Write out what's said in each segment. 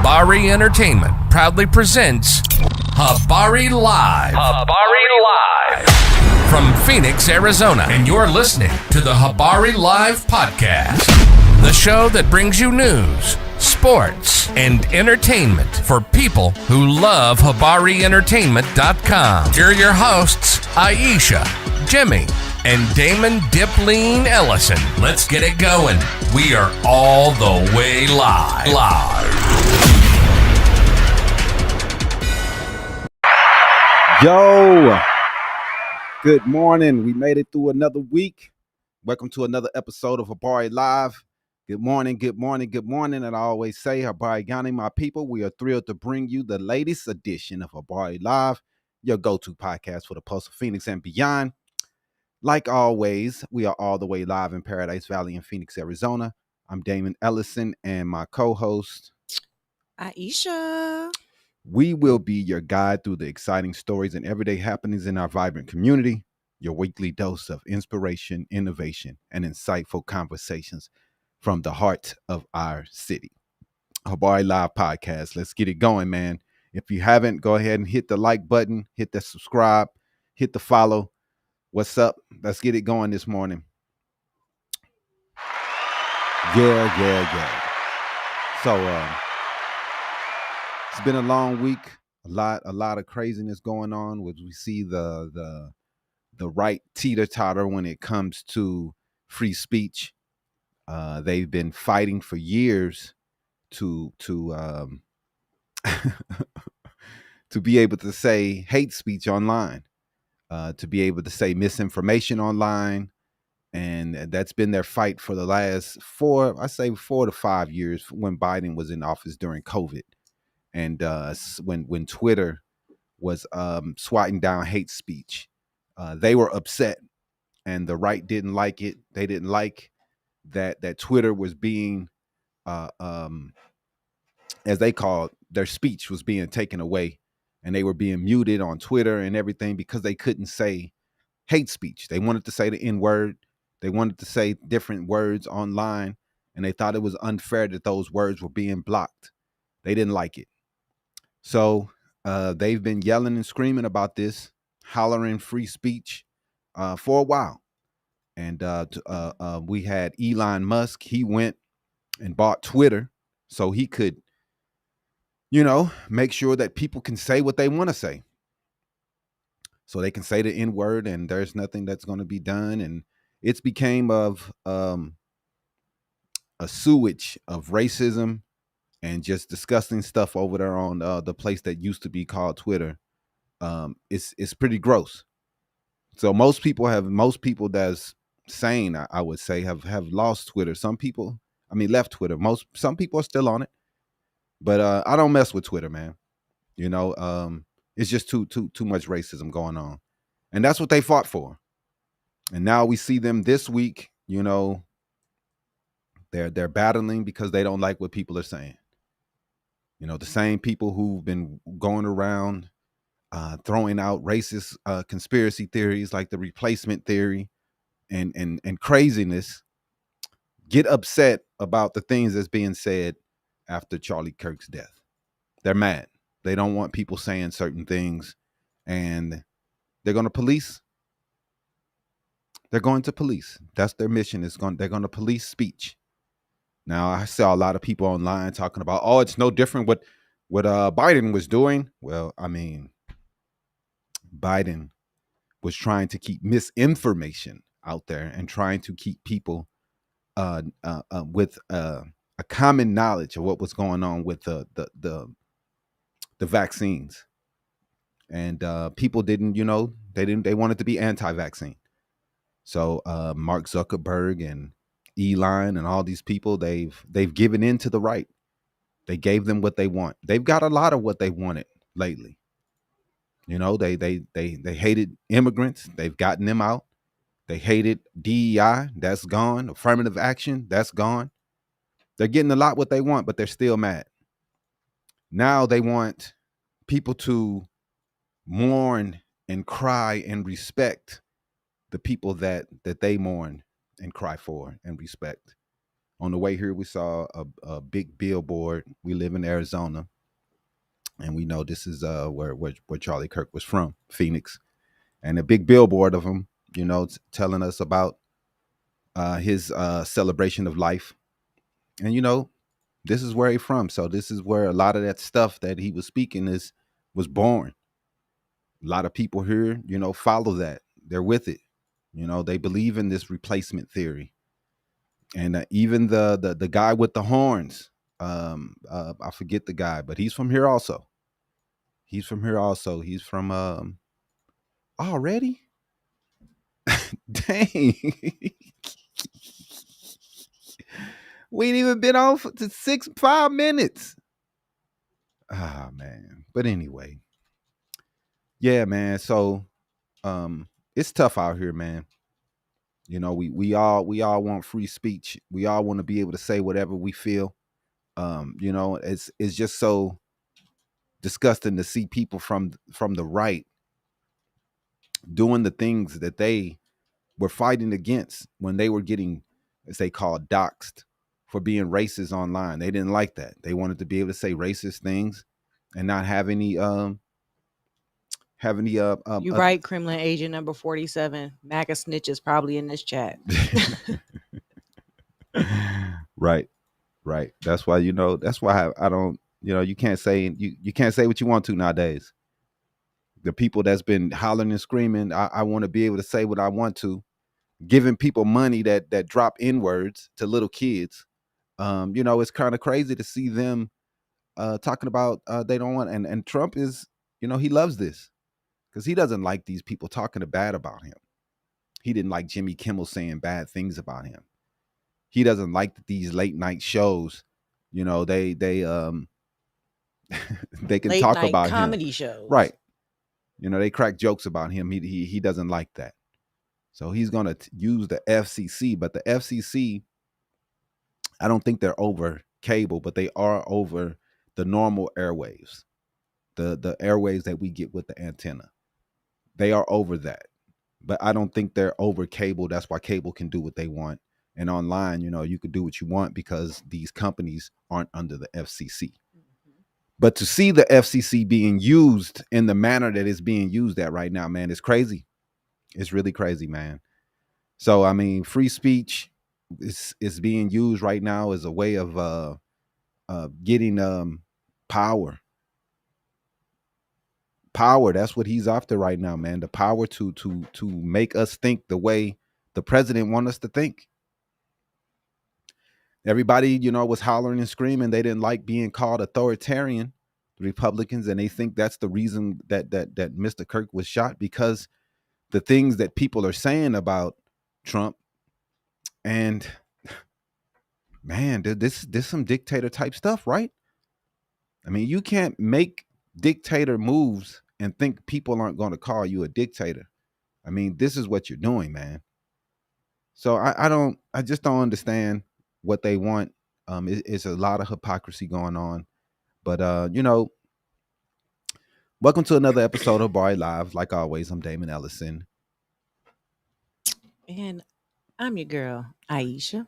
Habari Entertainment proudly presents Habari Live. Habari Live. From Phoenix, Arizona. And you're listening to the Habari Live podcast. The show that brings you news, sports, and entertainment for people who love HabariEntertainment.com. Here are your hosts, Iesha, Jimmy, and Damon Dipleen Ellison. Let's get it going. We are all the way live. Yo, good morning. We made it through another week. Welcome to another episode of Habari Live. Good morning. And I always say, Habari Gani, my people, we are thrilled to bring you the latest edition of Habari Live, your go-to podcast for the Pulse of Phoenix and beyond. Like always, we are all the way live in Paradise Valley in Phoenix, Arizona. I'm Damon Ellison and my co-host, Iesha. We will be your guide through the exciting stories and everyday happenings in our vibrant community, your weekly dose of inspiration, innovation, and insightful conversations from the heart of our city. Habari Live Podcast. Let's get it going, man. If you haven't, go ahead and hit the like button, hit the subscribe, hit the follow. What's up? Let's get it going this morning. Yeah. So, it's been a long week. A lot of craziness going on. Which we see the right teeter-totter when it comes to free speech. They've been fighting for years to to be able to say hate speech online. To be able to say misinformation online. And that's been their fight for the last 4 to 5 years when Biden was in office during COVID. And when Twitter was swatting down hate speech, they were upset. And the right didn't like it. They didn't like that Twitter was being, as they called, their speech was being taken away. And they were being muted on Twitter and everything because they couldn't say hate speech. They wanted to say the N-word. They wanted to say different words online. And they thought it was unfair that those words were being blocked. They didn't like it. So they've been yelling and screaming about this, hollering free speech for a while. And we had Elon Musk. He went and bought Twitter so he could, make sure that people can say what they want to say. So they can say the N-word and there's nothing that's going to be done. And it's became of a sewage of racism and just disgusting stuff over there on the place that used to be called Twitter. It's pretty gross. So most people that's sane, I would say, have lost Twitter. Some people, left Twitter. Some people are still on it. But I don't mess with Twitter, man. It's just too much racism going on. And that's what they fought for. And now we see them this week, they're battling because they don't like what people are saying. The same people who've been going around throwing out racist conspiracy theories like the replacement theory and craziness get upset about the things that's being said after Charlie Kirk's death. They're mad. They don't want people saying certain things, and they're going to police. They're going to police. That's their mission. They're going to police speech. Now, I saw a lot of people online talking about, it's no different what Biden was doing. Well, Biden was trying to keep misinformation out there and trying to keep people with a common knowledge of what was going on with the vaccines. And people didn't, they wanted to be anti-vaccine. So Mark Zuckerberg and Elon and all these people, they've given in to the right. They gave them what they want. They've got a lot of what they wanted lately. They hated immigrants. They've gotten them out. They hated DEI. That's gone. Affirmative action. That's gone. They're getting a lot what they want, but they're still mad. Now they want people to mourn and cry and respect the people that they mourn and cry for and respect. On the way here, we saw a big billboard. We live in Arizona, and we know this is where Charlie Kirk was from, Phoenix, and a big billboard of him, telling us about his celebration of life. And this is where he's from. So this is where a lot of that stuff that he was speaking was born. A lot of people here, follow that. They're with it. They believe in this replacement theory. And even the guy with the horns, I forget the guy, but he's from here also. He's from already. Dang. We ain't even been on for 5 minutes. Ah, man. But anyway. Yeah, man. So it's tough out here, man. We all want free speech. We all want to be able to say whatever we feel. It's just so disgusting to see people from the right doing the things that they were fighting against when they were getting, as they call, doxxed for being racist online. They didn't like that. They wanted to be able to say racist things and not have any you right, Kremlin agent number 47. MAGA snitches probably in this chat. Right. That's why I don't, you can't say what you want to nowadays. The people that's been hollering and screaming, I want to be able to say what I want to, giving people money that drop N-words to little kids. It's kind of crazy to see them talking about they don't want, and Trump is, he loves this because he doesn't like these people talking bad about him. He didn't like Jimmy Kimmel saying bad things about him. He doesn't like these late night shows, they they can late talk night about comedy him. shows. Right. They crack jokes about him. He doesn't like that. So he's going to use the FCC, but the FCC, I don't think they're over cable, but they are over the normal airwaves, the airwaves that we get with the antenna. They are over that, but I don't think they're over cable. That's why cable can do what they want. And online, you can do what you want because these companies aren't under the FCC. But to see the FCC being used in the manner that it's being used at right now, man, it's crazy. It's really crazy, man. So, I mean, free speech is being used right now as a way of getting power. Power, that's what he's after right now, man. The power to make us think the way the president wants us to think. Everybody, was hollering and screaming. They didn't like being called authoritarian, the Republicans, and they think that's the reason that Mr. Kirk was shot, because the things that people are saying about Trump. And man, this some dictator type stuff, right? I mean, you can't make dictator moves and think people aren't going to call you a dictator. I mean, this is what you're doing, man. So I just don't understand what they want. It's a lot of hypocrisy going on, but welcome to another episode of Habari Live. Like always, I'm Damon Ellison. And I'm your girl, Iesha.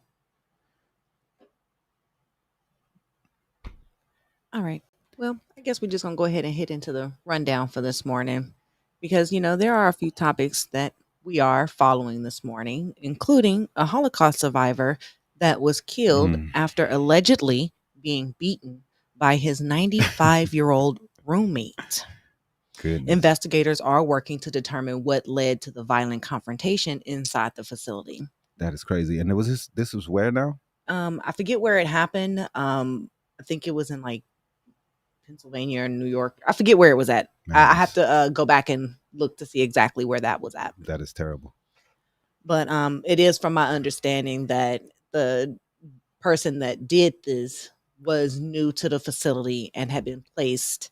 All right. Well, I guess we're just going to go ahead and hit into the rundown for this morning because, there are a few topics that we are following this morning, including a Holocaust survivor that was killed after allegedly being beaten by his 95-year-old roommate. Goodness. Investigators are working to determine what led to the violent confrontation inside the facility. That is crazy. And this was where now? I forget where it happened. I think it was in like Pennsylvania or New York. I forget where it was at. I have to go back and look to see exactly where that was at. That is terrible. But it is from my understanding that the person that did this was new to the facility and had been placed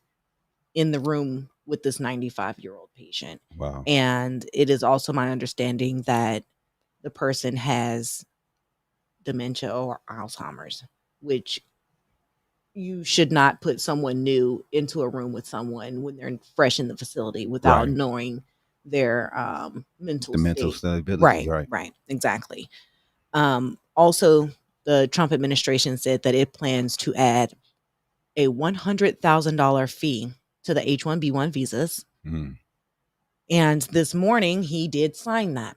in the room with this 95-year-old patient. Wow. And it is also my understanding that the person has dementia or Alzheimer's, which you should not put someone new into a room with someone when they're fresh in the facility without knowing their mental stability. Right, exactly. Also, the Trump administration said that it plans to add a $100,000 fee to the H-1B1 visas. Mm. And this morning, he did sign that.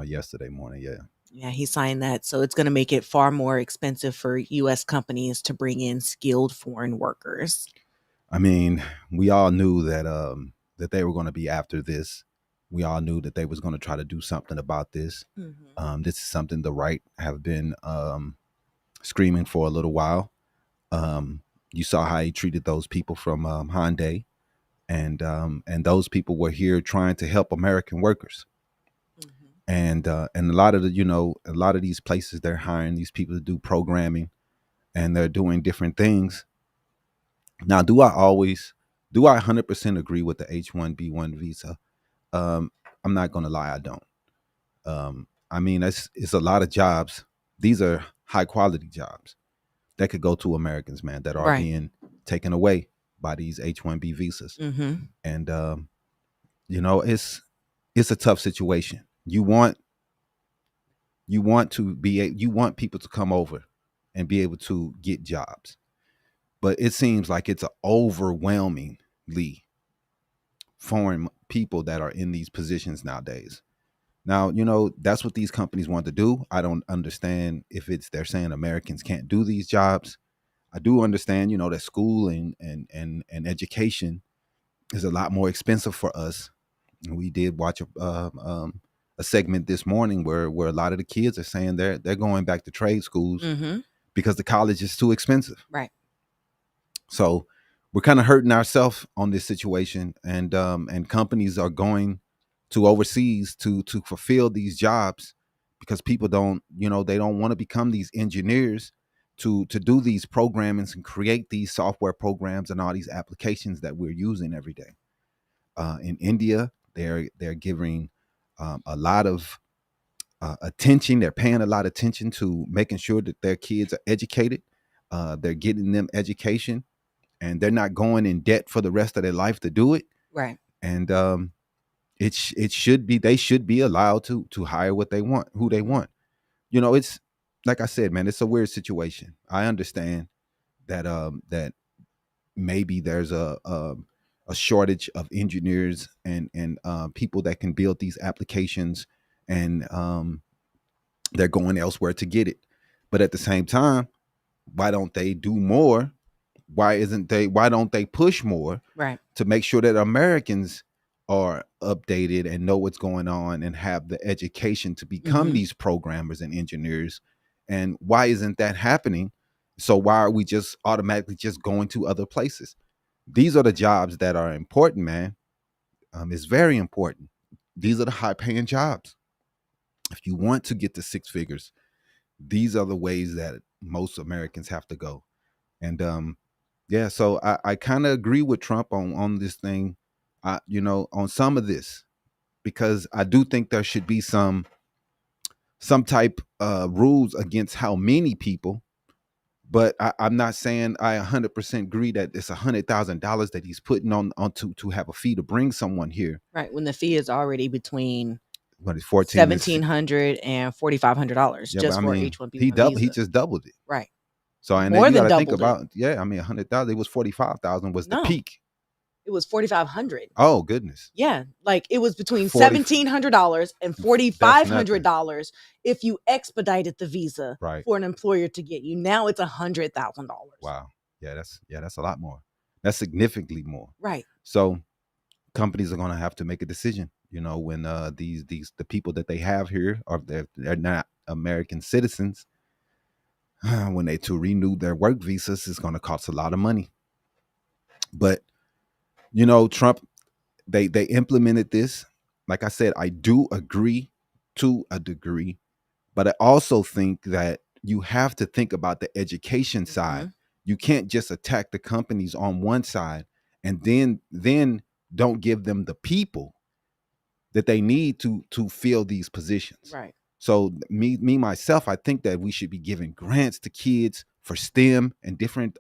Yesterday morning, yeah. Yeah, he signed that. So it's going to make it far more expensive for U.S. companies to bring in skilled foreign workers. I mean, we all knew that that they were going to be after this. We all knew that they was going to try to do something about this. Mm-hmm. This is something the right have been screaming for a little while. You saw how he treated those people from Hyundai, and those people were here trying to help American workers. And a lot of a lot of these places, they're hiring these people to do programming, and they're doing different things. Now, do I 100% agree with the H-1B1 visa? I'm not gonna lie, I don't. I mean, it's a lot of jobs. These are high quality jobs that could go to Americans, man, that are being taken away by these H-1B visas. Mm-hmm. And it's a tough situation. You want people to come over and be able to get jobs, but it seems like it's overwhelmingly foreign people that are in these positions nowadays. Now, that's what these companies want to do. I don't understand if they're saying Americans can't do these jobs. I do understand, that school and education is a lot more expensive for us. We did watch a segment this morning where a lot of the kids are saying they're going back to trade schools because the college is too expensive. Right. So we're kind of hurting ourselves on this situation, and companies are going to overseas to fulfill these jobs because people don't want to become these engineers to do these programmings and create these software programs and all these applications that we're using every day. In India, they're giving a lot of attention. They're paying a lot of attention to making sure that their kids are educated. They're getting them education, and they're not going in debt for the rest of their life to do it. Right. And they should be allowed to hire what they want, who they want. It's like I said, man, it's a weird situation. I understand that that maybe there's a shortage of engineers and people that can build these applications, and they're going elsewhere to get it. But at the same time, why don't they do more? Why don't they push more to make sure that Americans are updated and know what's going on and have the education to become these programmers and engineers? And why isn't that happening? So why are we just automatically just going to other places? These are the jobs that are important, man. It's very important. These are the high paying jobs. If you want to get to six figures, these are the ways that most Americans have to go. And yeah, so I kind of agree with Trump on this thing, on some of this, because I do think there should be some type rules against how many people. But I'm not saying I 100% agree that it's $100,000 that he's putting on to have a fee to bring someone here. Right, when the fee is already between what is $1,700 and $4,500 just for H-1B. He just doubled it. Right. So and more then you than got to think doubled about $100,000. It was 45,000 was the peak. It was 4,500. Oh goodness. Yeah, like it was between $1,700 and $4,500 if you expedited the visa for an employer to get you. Now it's $100,000. Wow. Yeah, that's a lot more. That's significantly more. Right. So companies are going to have to make a decision. When the people that they have here are they're not American citizens. When they to renew their work visas, it's going to cost a lot of money. But Trump, they implemented this. Like I said, I do agree to a degree, but I also think that you have to think about the education side. You can't just attack the companies on one side and then don't give them the people that they need to fill these positions. Right. So me myself, I think that we should be giving grants to kids for STEM and different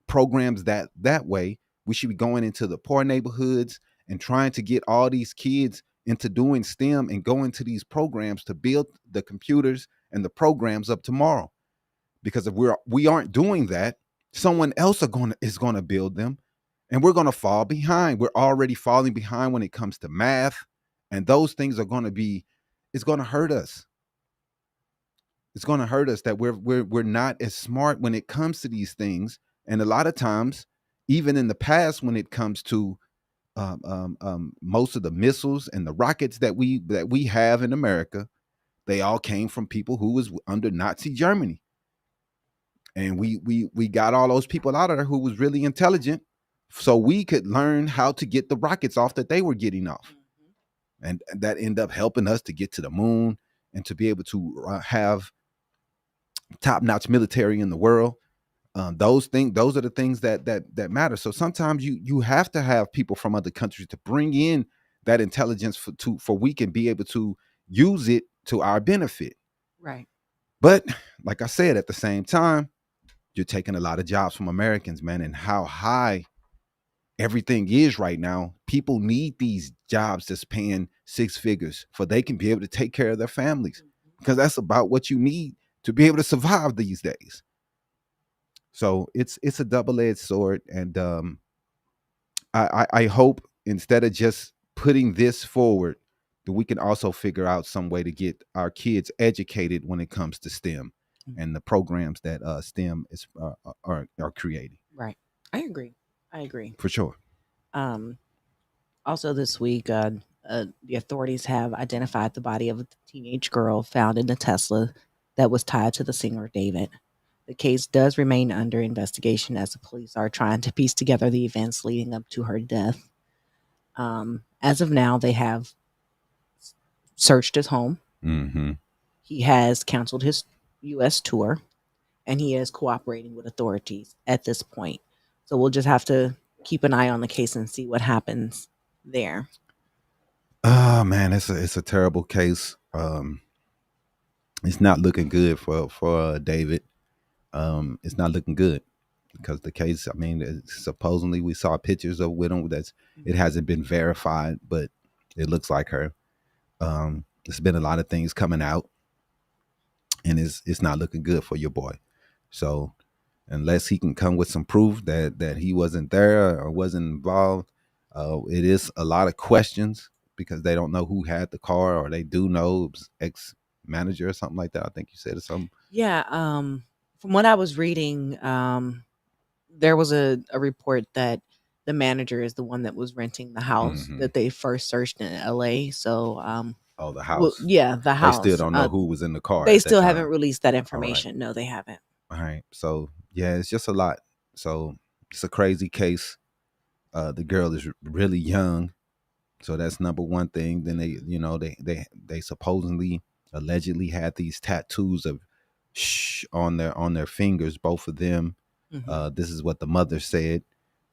programs that way. We should be going into the poor neighborhoods and trying to get all these kids into doing STEM and going to these programs to build the computers and the programs of tomorrow. Because if we aren't doing that, someone else is going to build them, and we're going to fall behind. We're already falling behind when it comes to math, and those things are going to be. It's going to hurt us. It's going to hurt us that we're not as smart when it comes to these things. And a lot of times, even in the past, when it comes to most of the missiles and the rockets that we have in America, they all came from people who was under Nazi Germany. And we got all those people out of there who was really intelligent, so we could learn how to get the rockets off that they were getting off. And that ended up helping us to get to the moon and to be able to have top-notch military in the world. Those are the things that matter. So sometimes you have to have people from other countries to bring in that intelligence for we can be able to use it to our benefit. Right. But like I said, at the same time, you're taking a lot of jobs from Americans, man, and how high everything is right now. People need these jobs that's paying six figures for they can be able to take care of their families, because that's about what you need to be able to survive these days. So it's a double-edged sword. And I hope instead of just putting this forward, that we can also figure out some way to get our kids educated when it comes to STEM and the programs that STEM is are creating. Right. I agree. For sure. Also this week, the authorities have identified the body of a teenage girl found in the Tesla that was tied to the singer David. The case does remain under investigation as the police are trying to piece together the events leading up to her death. As of now, they have searched his home. Mm-hmm. He has canceled his U.S. tour, and he is cooperating with authorities at this point. So we'll just have to keep an eye on the case and see what happens there. Oh man, it's a terrible case. It's not looking good for David. It's not looking good because the case, I mean, supposedly we saw pictures of with him. It hasn't been verified, but it looks like her. There's been a lot of things coming out, and it's not looking good for your boy. So unless he can come with some proof that he wasn't there or wasn't involved, it is a lot of questions because they don't know who had the car, or they do know it was ex-manager or something like that. I think you said or something. Yeah. From what I was reading, there was a report that the manager is the one that was renting the house that they first searched in LA. So, the house. Well, yeah, the house. They still don't know who was in the car. They still haven't released that information. Right. No, they haven't. All right. So yeah, it's just a lot. So it's a crazy case. The girl is really young, so that's number one thing. Then they supposedly allegedly had these tattoos of shh on their fingers, both of them. This is what the mother said.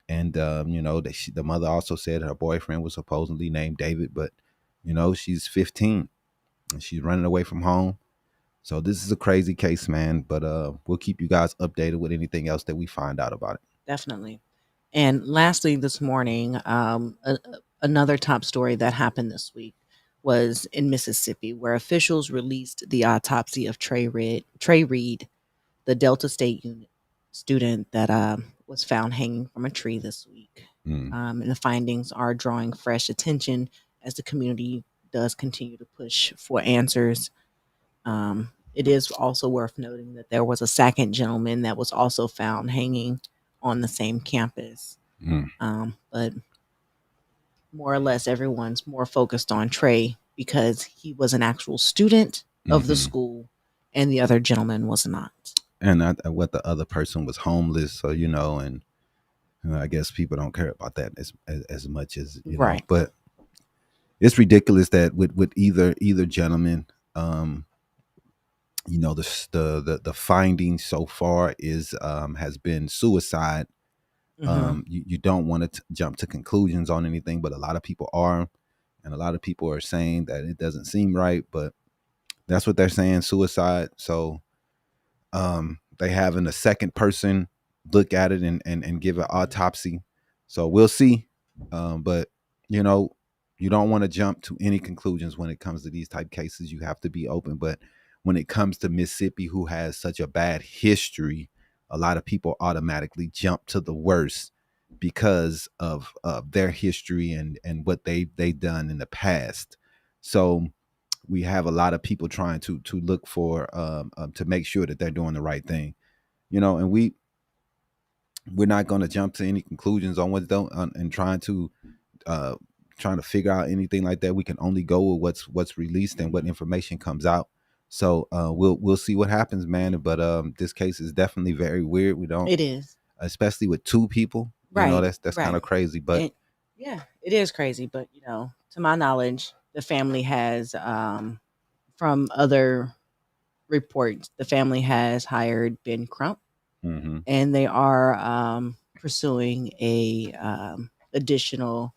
And the mother also said her boyfriend was supposedly named David, but she's 15 and she's running away from home. So this is a crazy case, man. But we'll keep you guys updated with anything else that we find out about it. Definitely. And lastly, this morning, another top story that happened this week was in Mississippi, where officials released the autopsy of Trey Reed, the Delta State student that was found hanging from a tree this week. And the findings are drawing fresh attention as the community does continue to push for answers. It is also worth noting that there was a second gentleman that was also found hanging on the same campus. But more or less everyone's more focused on Trey because he was an actual student of the school and the other gentleman was not. And what the other person was homeless. So, and I guess people don't care about that as much as, right. But it's ridiculous that with either gentleman, the finding so far has been suicide. You don't want to jump to conclusions on anything, but a lot of people are, and a lot of people are saying that it doesn't seem right, but that's what they're saying, suicide. So they having a second person look at it and give an autopsy. So we'll see. But you don't want to jump to any conclusions when it comes to these type cases. You have to be open. But when it comes to Mississippi, who has such a bad history, a lot of people automatically jump to the worst because of their history and what they've done in the past. So we have a lot of people trying to look for to make sure that they're doing the right thing, and we're not going to jump to any conclusions on what's done and trying to figure out anything like that. We can only go with what's released and what information comes out. So we'll see what happens, man. But this case is definitely very weird. It is, especially with two people. Right. That's kind of crazy. But yeah, it is crazy. But to my knowledge, the family has, from other reports, the family has hired Ben Crump, and they are pursuing a additional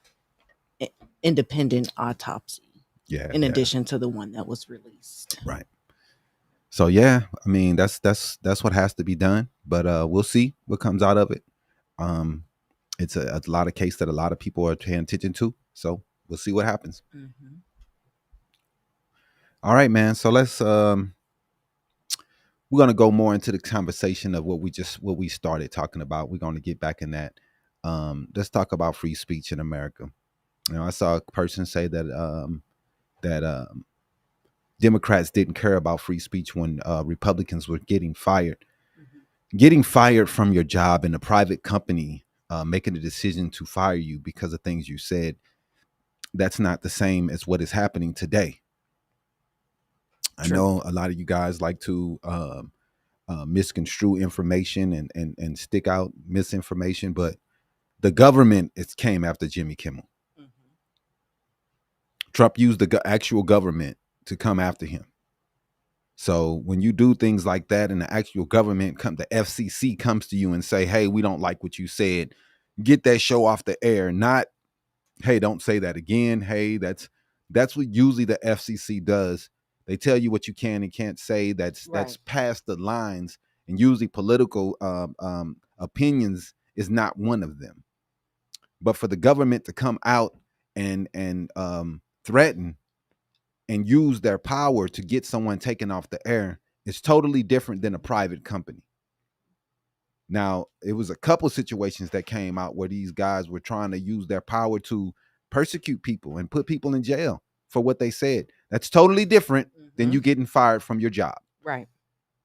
independent autopsy. In addition to the one that was released. Right. So yeah, I mean that's what has to be done. But we'll see what comes out of it. It's a lot of case that a lot of people are paying attention to. So we'll see what happens. All right, man. So let's we're gonna go more into the conversation of what we started talking about. We're gonna get back in that. Let's talk about free speech in America. I saw a person say that Democrats didn't care about free speech when Republicans were getting fired. Getting fired from your job in a private company, making a decision to fire you because of things you said, that's not the same as what is happening today. True. I know a lot of you guys like to misconstrue information and stick out misinformation, but the government came after Jimmy Kimmel. Trump used the actual government to come after him. So when you do things like that and the actual government the FCC comes to you and say, hey, we don't like what you said, get that show off the air. Not, hey, don't say that again. Hey, that's what usually the FCC does. They tell you what you can and can't say. That's past the lines, and usually political opinions is not one of them. But for the government to come out and threaten and use their power to get someone taken off the air is totally different than a private company. Now, it was a couple situations that came out where these guys were trying to use their power to persecute people and put people in jail for what they said. That's totally different than you getting fired from your job. Right.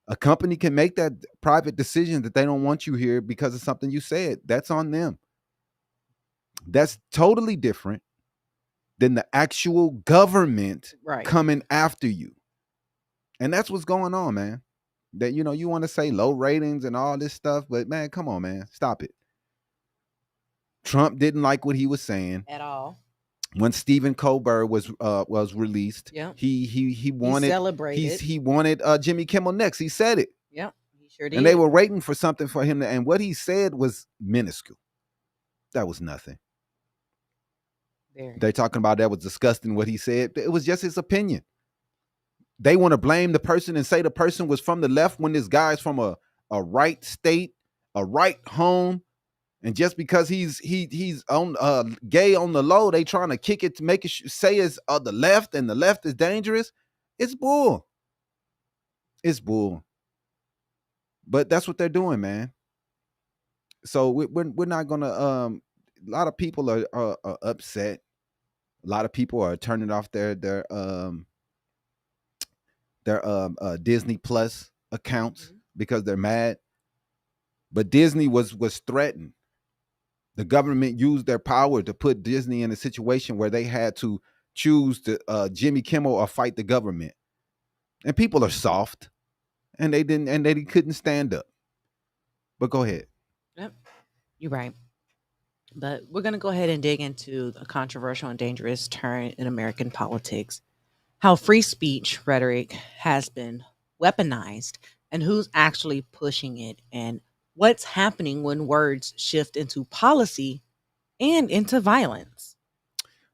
A company can make that private decision that they don't want you here because of something you said. That's on them. That's totally different than the actual government coming after you. And that's what's going on, man. That, you want to say low ratings and all this stuff, but man, come on, man, stop it. Trump didn't like what he was saying at all. When Stephen Colbert was released, he wanted he wanted Jimmy Kimmel next. He said it. Yep, he sure did. And they were waiting for something for him and what he said was minuscule. That was nothing. They're talking about that was disgusting what he said. It was just his opinion. They want to blame the person and say the person was from the left when this guy's from a right state, a right home. And just because he's on gay on the low, they trying to kick it to make it say it's the left and the left is dangerous. It's bull. It's bull. But that's what they're doing, man. So we're not gonna. A lot of people are upset. A lot of people are turning off their Disney Plus accounts because they're mad. But Disney was threatened. The government used their power to put Disney in a situation where they had to choose to Jimmy Kimmel or fight the government. And people are soft, and they couldn't stand up. But go ahead. Yep, you're right. But we're going to go ahead and dig into a controversial and dangerous turn in American politics. How free speech rhetoric has been weaponized and who's actually pushing it and what's happening when words shift into policy and into violence.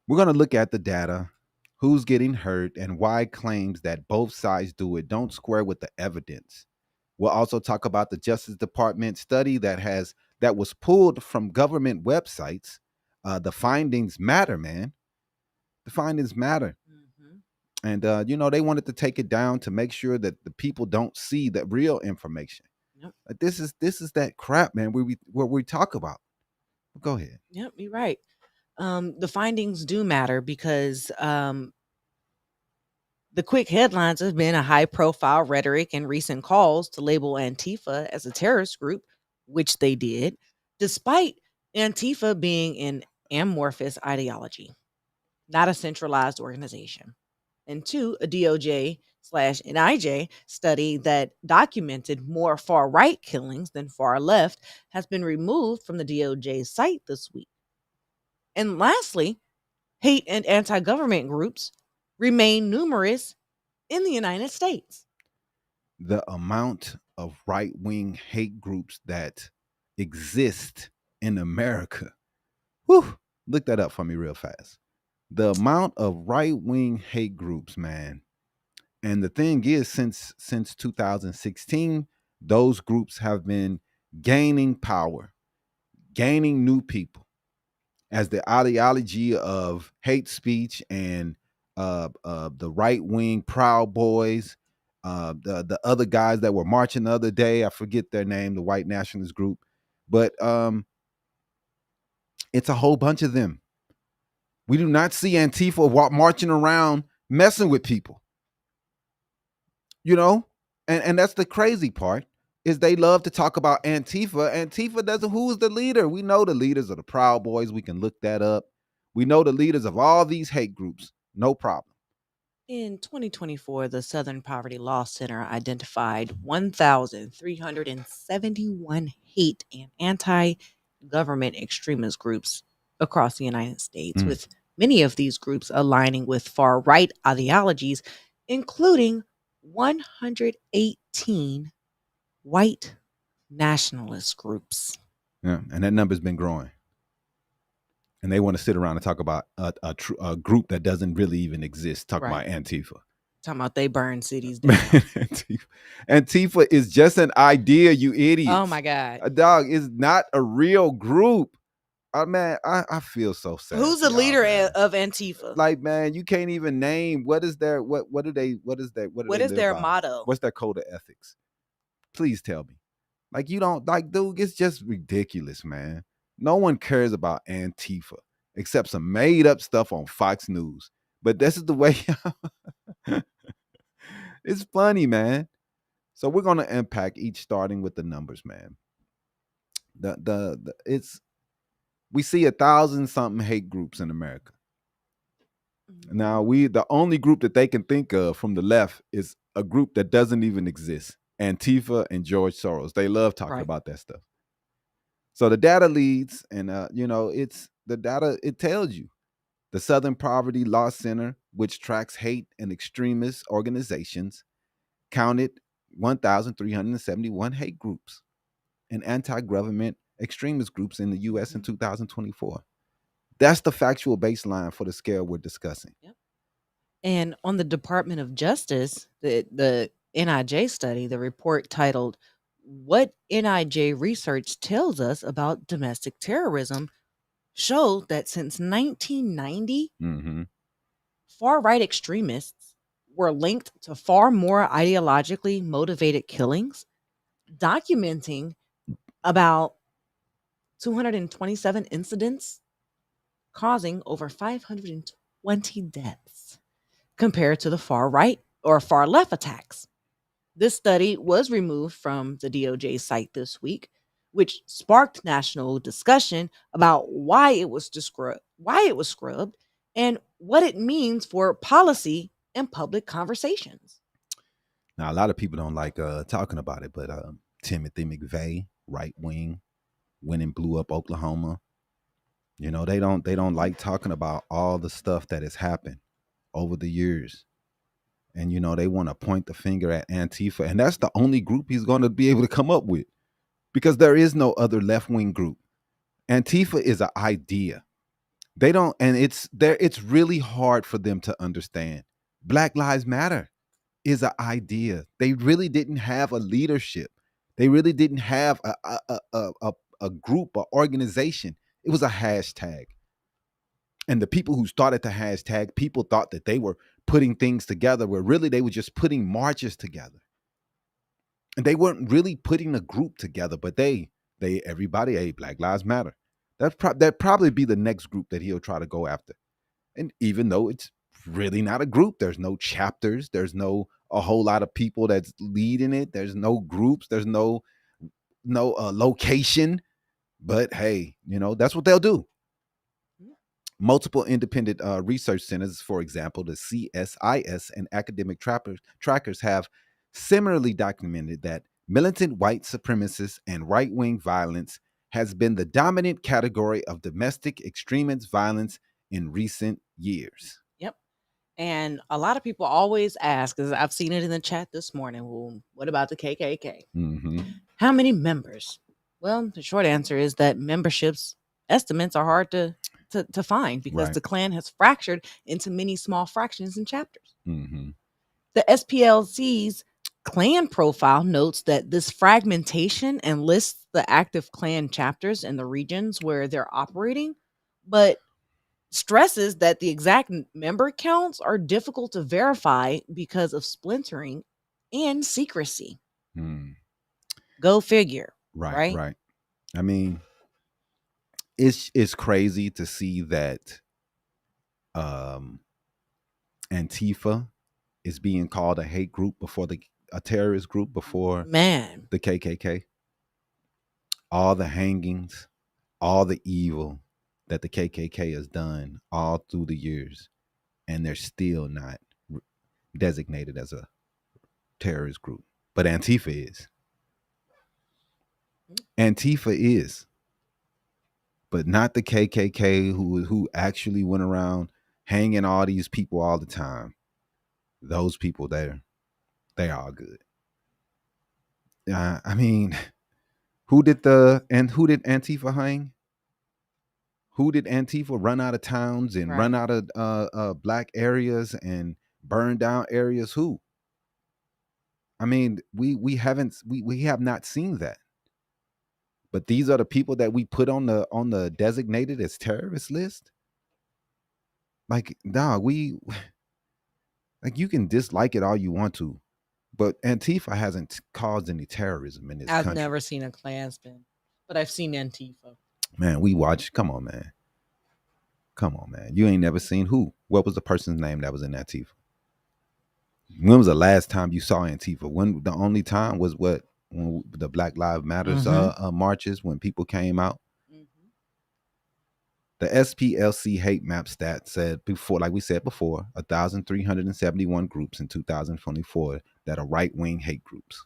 We're going to look at the data, who's getting hurt, and why claims that both sides do it don't square with the evidence. We'll also talk about the Justice Department study that was pulled from government websites. The findings matter, man. The findings matter. And they wanted to take it down to make sure that the people don't see the real information. Yep. This is that crap, man. Where we talk about. Go ahead. Yep, you're right. The findings do matter because the quick headlines have been a high-profile rhetoric and recent calls to label Antifa as a terrorist group, which they did, despite Antifa being an amorphous ideology, not a centralized organization. And two, a DOJ/NIJ study that documented more far-right killings than far-left has been removed from the DOJ site this week. And lastly, hate and anti-government groups remain numerous in the United States. The amount of right-wing hate groups that exist in America. Whew, look that up for me real fast. The amount of right-wing hate groups, man. And the thing is, since 2016, those groups have been gaining power, gaining new people, as the ideology of hate speech and the right-wing Proud Boys, the other guys that were marching the other day, I forget their name, the white nationalist group, but it's a whole bunch of them. We do not see Antifa marching around messing with people, and that's the crazy part, is they love to talk about Antifa. Antifa doesn't. Who's the leader? We know the leaders of the Proud Boys. We can look that up. We know the leaders of all these hate groups. No problem. In 2024, the Southern Poverty Law Center identified 1,371 hate and anti-government extremist groups across the United States, with many of these groups aligning with far-right ideologies, including 118 white nationalist groups. Yeah, and that number's been growing. And they want to sit around and talk about a group that doesn't really even exist. Talk about Antifa. Talking about they burn cities down. Antifa is just an idea, you idiots. Oh my God. A dog is not a real group. Man, I feel so sad. Who's the leader of Antifa? Like, man, you can't even name what is their what is their motto? What's their code of ethics? Please tell me. Like, you don't like, dude, it's just ridiculous, man. No one cares about Antifa except some made up stuff on Fox News. But this is the way. It's funny, man. So we're gonna unpack each, starting with the numbers, man. We see 1,000-something hate groups in America. Now, the only group that they can think of from the left is a group that doesn't even exist. Antifa and George Soros. They love talking about that stuff. So the data leads, and it's the data. It tells you the Southern Poverty Law Center, which tracks hate and extremist organizations, counted 1,371 hate groups and anti-government extremist groups in the U.S. in 2024. That's the factual baseline for the scale we're discussing. Yep. And on the Department of Justice, the NIJ study, the report titled "What NIJ Research Tells Us About Domestic Terrorism," showed that since 1990, far-right extremists were linked to far more ideologically motivated killings, documenting about 227 incidents, causing over 520 deaths, compared to the far right or far left attacks. This study was removed from the DOJ site this week, which sparked national discussion about why it was scrubbed, and what it means for policy and public conversations. Now, a lot of people don't like talking about it, but Timothy McVeigh, right wing, went and blew up Oklahoma. They don't like talking about all the stuff that has happened over the years. And, they want to point the finger at Antifa. And that's the only group he's going to be able to come up with, because there is no other left-wing group. Antifa is an idea. They don't, and it's really hard for them to understand. Black Lives Matter is an idea. They really didn't have a leadership. They really didn't have a group, or organization. It was a hashtag. And the people who started the hashtag, people thought that they were putting things together, where really they were just putting marches together. And they weren't really putting a group together, but everybody, hey, Black Lives Matter. That'd probably be the next group that he'll try to go after. And even though it's really not a group, there's no chapters, there's no a whole lot of people that's leading it, there's no groups, there's no location. But hey, that's what they'll do. Multiple independent research centers, for example, the CSIS and academic trackers have similarly documented that militant white supremacists and right-wing violence has been the dominant category of domestic extremist violence in recent years. Yep. And a lot of people always ask, because I've seen it in the chat this morning, well, what about the KKK? Mm-hmm. How many members? Well, the short answer is that memberships estimates are hard to find, because Right. the Klan has fractured into many small fractions and chapters. Mm-hmm. The SPLC's Klan profile notes that this fragmentation and lists the active Klan chapters in the regions where they're operating, but stresses that the exact member counts are difficult to verify because of splintering and secrecy. Go figure. Right. I mean, it's crazy to see that Antifa is being called a hate group a terrorist group before the KKK. All the hangings, all the evil that the KKK has done all through the years, and they're still not designated as a terrorist group. But Antifa is. Antifa is. But not the KKK who actually went around hanging all these people all the time. Those people there, they are good. I mean, who did Antifa hang? Who did Antifa run out of towns and run out of black areas and burn down areas? Who? I mean, we have not seen that. But these are the people that we put on the designated as terrorist list. Like, you can dislike it all you want to, but Antifa hasn't caused any terrorism in this country. I've never seen a Klansman, but I've seen Antifa. Man, come on, man. You ain't never seen who? What was the person's name that was in Antifa? When was the last time you saw Antifa? When the only time was when the Black Lives Matters marches, when people came out. The SPLC hate map stat said before, like we said before, 1,371 groups in 2024 that are right-wing hate groups.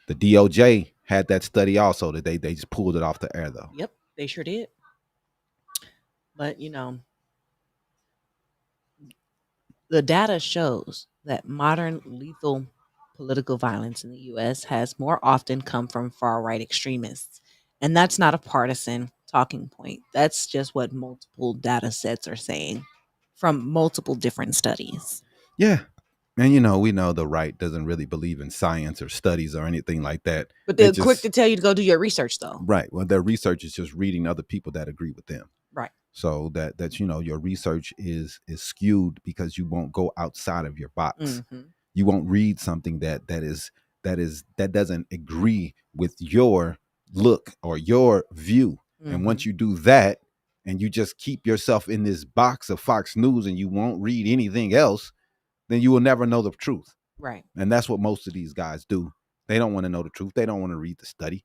The DOJ had that study also that they just pulled it off the air though. Yep, they sure did. But the data shows that modern lethal political violence in the U.S. has more often come from far-right extremists. And that's not a partisan talking point. That's just what multiple data sets are saying from multiple different studies. Yeah. And we know the right doesn't really believe in science or studies or anything like that. But they're quick to tell you to go do your research though. Right. Well, their research is just reading other people that agree with them. Right. So that your research is skewed because you won't go outside of your box. Mm-hmm. You won't read something that doesn't agree with your look or your view. Mm-hmm. And once you do that and you just keep yourself in this box of Fox News and you won't read anything else, then you will never know the truth. Right. And that's what most of these guys do. They don't want to know the truth. They don't want to read the study.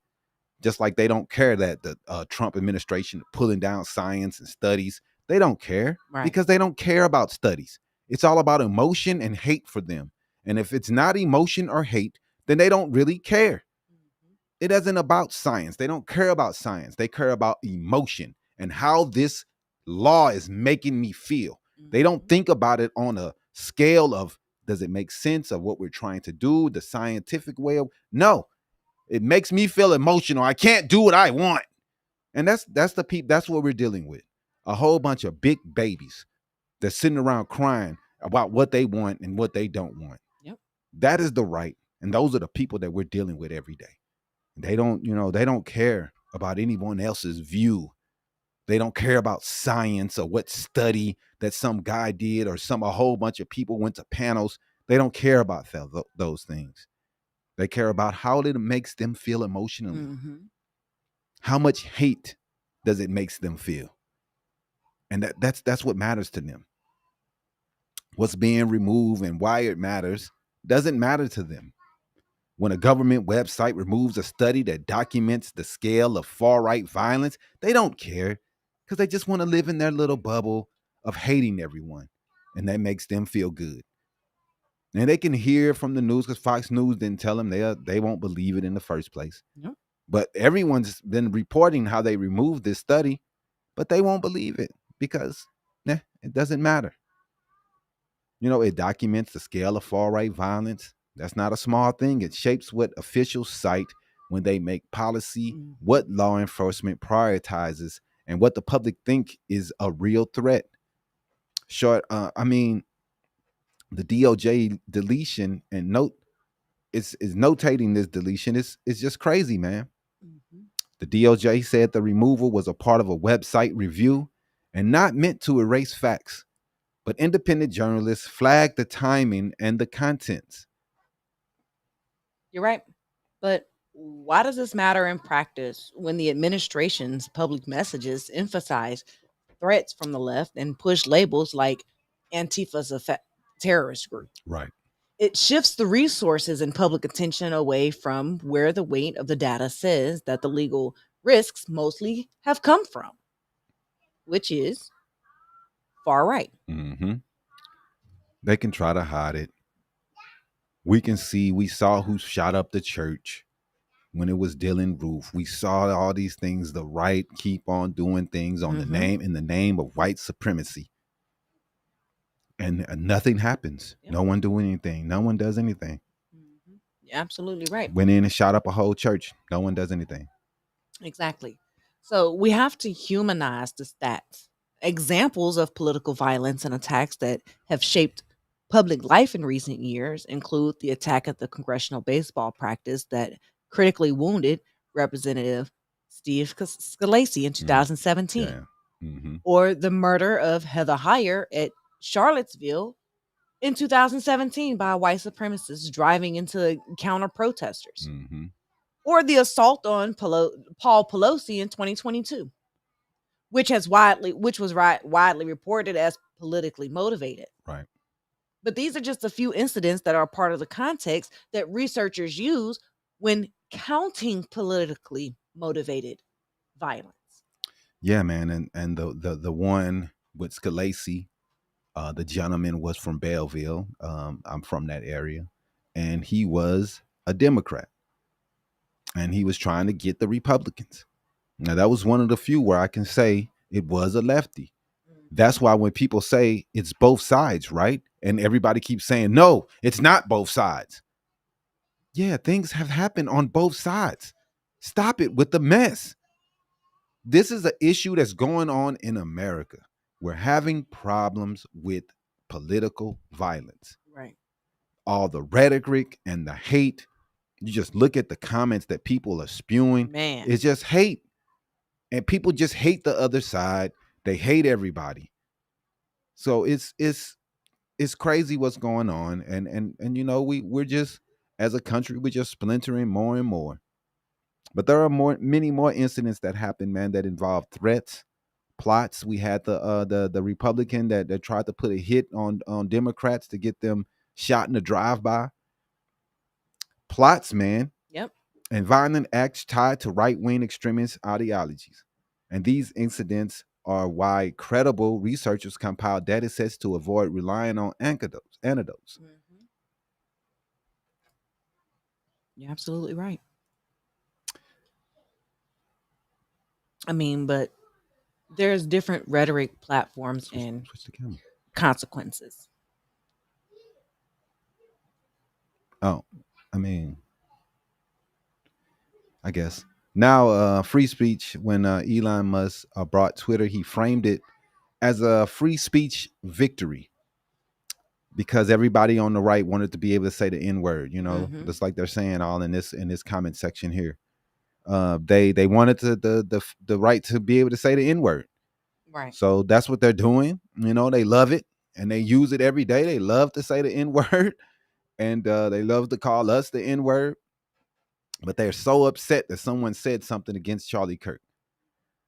Just like they don't care that the Trump administration pulling down science and studies. They don't care because they don't care about studies. It's all about emotion and hate for them. And if it's not emotion or hate, then they don't really care. It isn't about science. They don't care about science. They care about emotion and how this law is making me feel. They don't think about it on a scale of, does it make sense of what we're trying to do, the scientific way of, no. It makes me feel emotional. I can't do what I want. And that's what we're dealing with. A whole bunch of big babies that's sitting around crying about what they want and what they don't want. Yep. That is the right. And those are the people that we're dealing with every day. They don't care about anyone else's view. They don't care about science or what study that some guy did or a whole bunch of people went to panels. They don't care about those things. They care about how it makes them feel emotionally. Mm-hmm. How much hate does it makes them feel? And that's what matters to them. What's being removed and why it matters doesn't matter to them. When a government website removes a study that documents the scale of far-right violence, they don't care because they just want to live in their little bubble of hating everyone. And that makes them feel good. And they can hear from the news because Fox News didn't tell them they won't believe it in the first place. Yep. But everyone's been reporting how they removed this study, but they won't believe it because it doesn't matter. It documents the scale of far-right violence. That's not a small thing. It shapes what officials cite when they make policy, what law enforcement prioritizes, and what the public think is a real threat. The DOJ deletion and note is notating this deletion. It's just crazy, man. Mm-hmm. The DOJ said the removal was a part of a website review and not meant to erase facts. But independent journalists flagged the timing and the contents. You're right. But why does this matter in practice when the administration's public messages emphasize threats from the left and push labels like Antifa's a terrorist group? Right. It shifts the resources and public attention away from where the weight of the data says that the legal risks mostly have come from, which is far right. Mm-hmm. They can try to hide it. We saw who shot up the church when it was Dylan Roof. We saw all these things. The right keep on doing things in the name of white supremacy. And nothing happens. Yep. No one do anything. No one does anything. Mm-hmm. You're absolutely right. Went in and shot up a whole church. No one does anything. Exactly. So we have to humanize the stats. Examples of political violence and attacks that have shaped public life in recent years include the attack at the congressional baseball practice that critically wounded Representative Steve Scalise in 2017, Yeah. Mm-hmm. or the murder of Heather Heyer at Charlottesville in 2017 by white supremacists driving into counter protesters, or the assault on Paul Pelosi in 2022. Which was widely reported as politically motivated. Right. But these are just a few incidents that are part of the context that researchers use when counting politically motivated violence. Yeah, man, and the one with Scalise, the gentleman was from Belleville. I'm from that area, and he was a Democrat, and he was trying to get the Republicans. Now, that was one of the few where I can say it was a lefty. That's why when people say it's both sides, right? And everybody keeps saying, no, it's not both sides. Yeah, things have happened on both sides. Stop it with the mess. This is an issue that's going on in America. We're having problems with political violence. Right. All the rhetoric and the hate. You just look at the comments that people are spewing. Man. It's just hate. And people just hate the other side. They hate everybody. So it's crazy what's going on. And we're just, as a country, we're just splintering more and more. But there are many more incidents that happen, man, that involve threats, plots. We had the Republican that tried to put a hit on Democrats to get them shot in a drive-by. Plots, man. Yep. And violent acts tied to right-wing extremist ideologies. And these incidents are why credible researchers compile data sets to avoid relying on anecdotes. Mm-hmm. You're absolutely right. I mean, but there's different rhetoric platforms and consequences. Oh, I mean, I guess. Now, free speech, when Elon Musk brought Twitter, he framed it as a free speech victory because everybody on the right wanted to be able to say the N-word, just like they're saying all in this comment section here. They wanted the right to be able to say the N-word. Right. So that's what they're doing. They love it and they use it every day. They love to say the N-word and they love to call us the N-word. But they're so upset that someone said something against Charlie Kirk.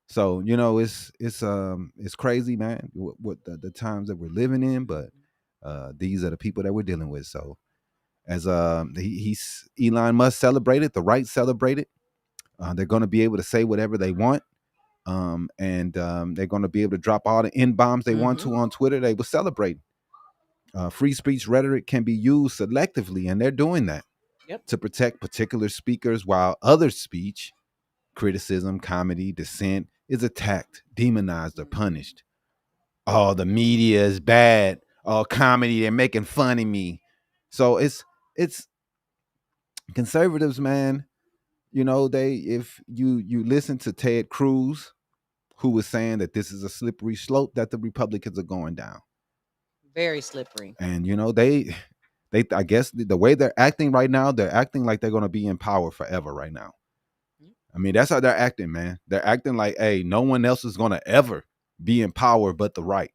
So it's crazy, man. What the times that we're living in, but these are the people that we're dealing with. So as he's Elon Musk celebrated, the right celebrated. They're going to be able to say whatever they want, and they're going to be able to drop all the N-bombs they want to on Twitter. They will celebrate. Free speech rhetoric can be used selectively, and they're doing that to protect particular speakers, while other speech, criticism, comedy, dissent, is attacked, demonized, or punished. Oh, the media is bad. Oh, comedy, they're making fun of me. So it's conservatives, man. If you listen to Ted Cruz, who was saying that this is a slippery slope that the Republicans are going down. Very slippery. And they I guess the way they're acting right now, they're acting like they're going to be in power forever right now. I mean, that's how they're acting, man. They're acting like, hey, no one else is going to ever be in power but the right.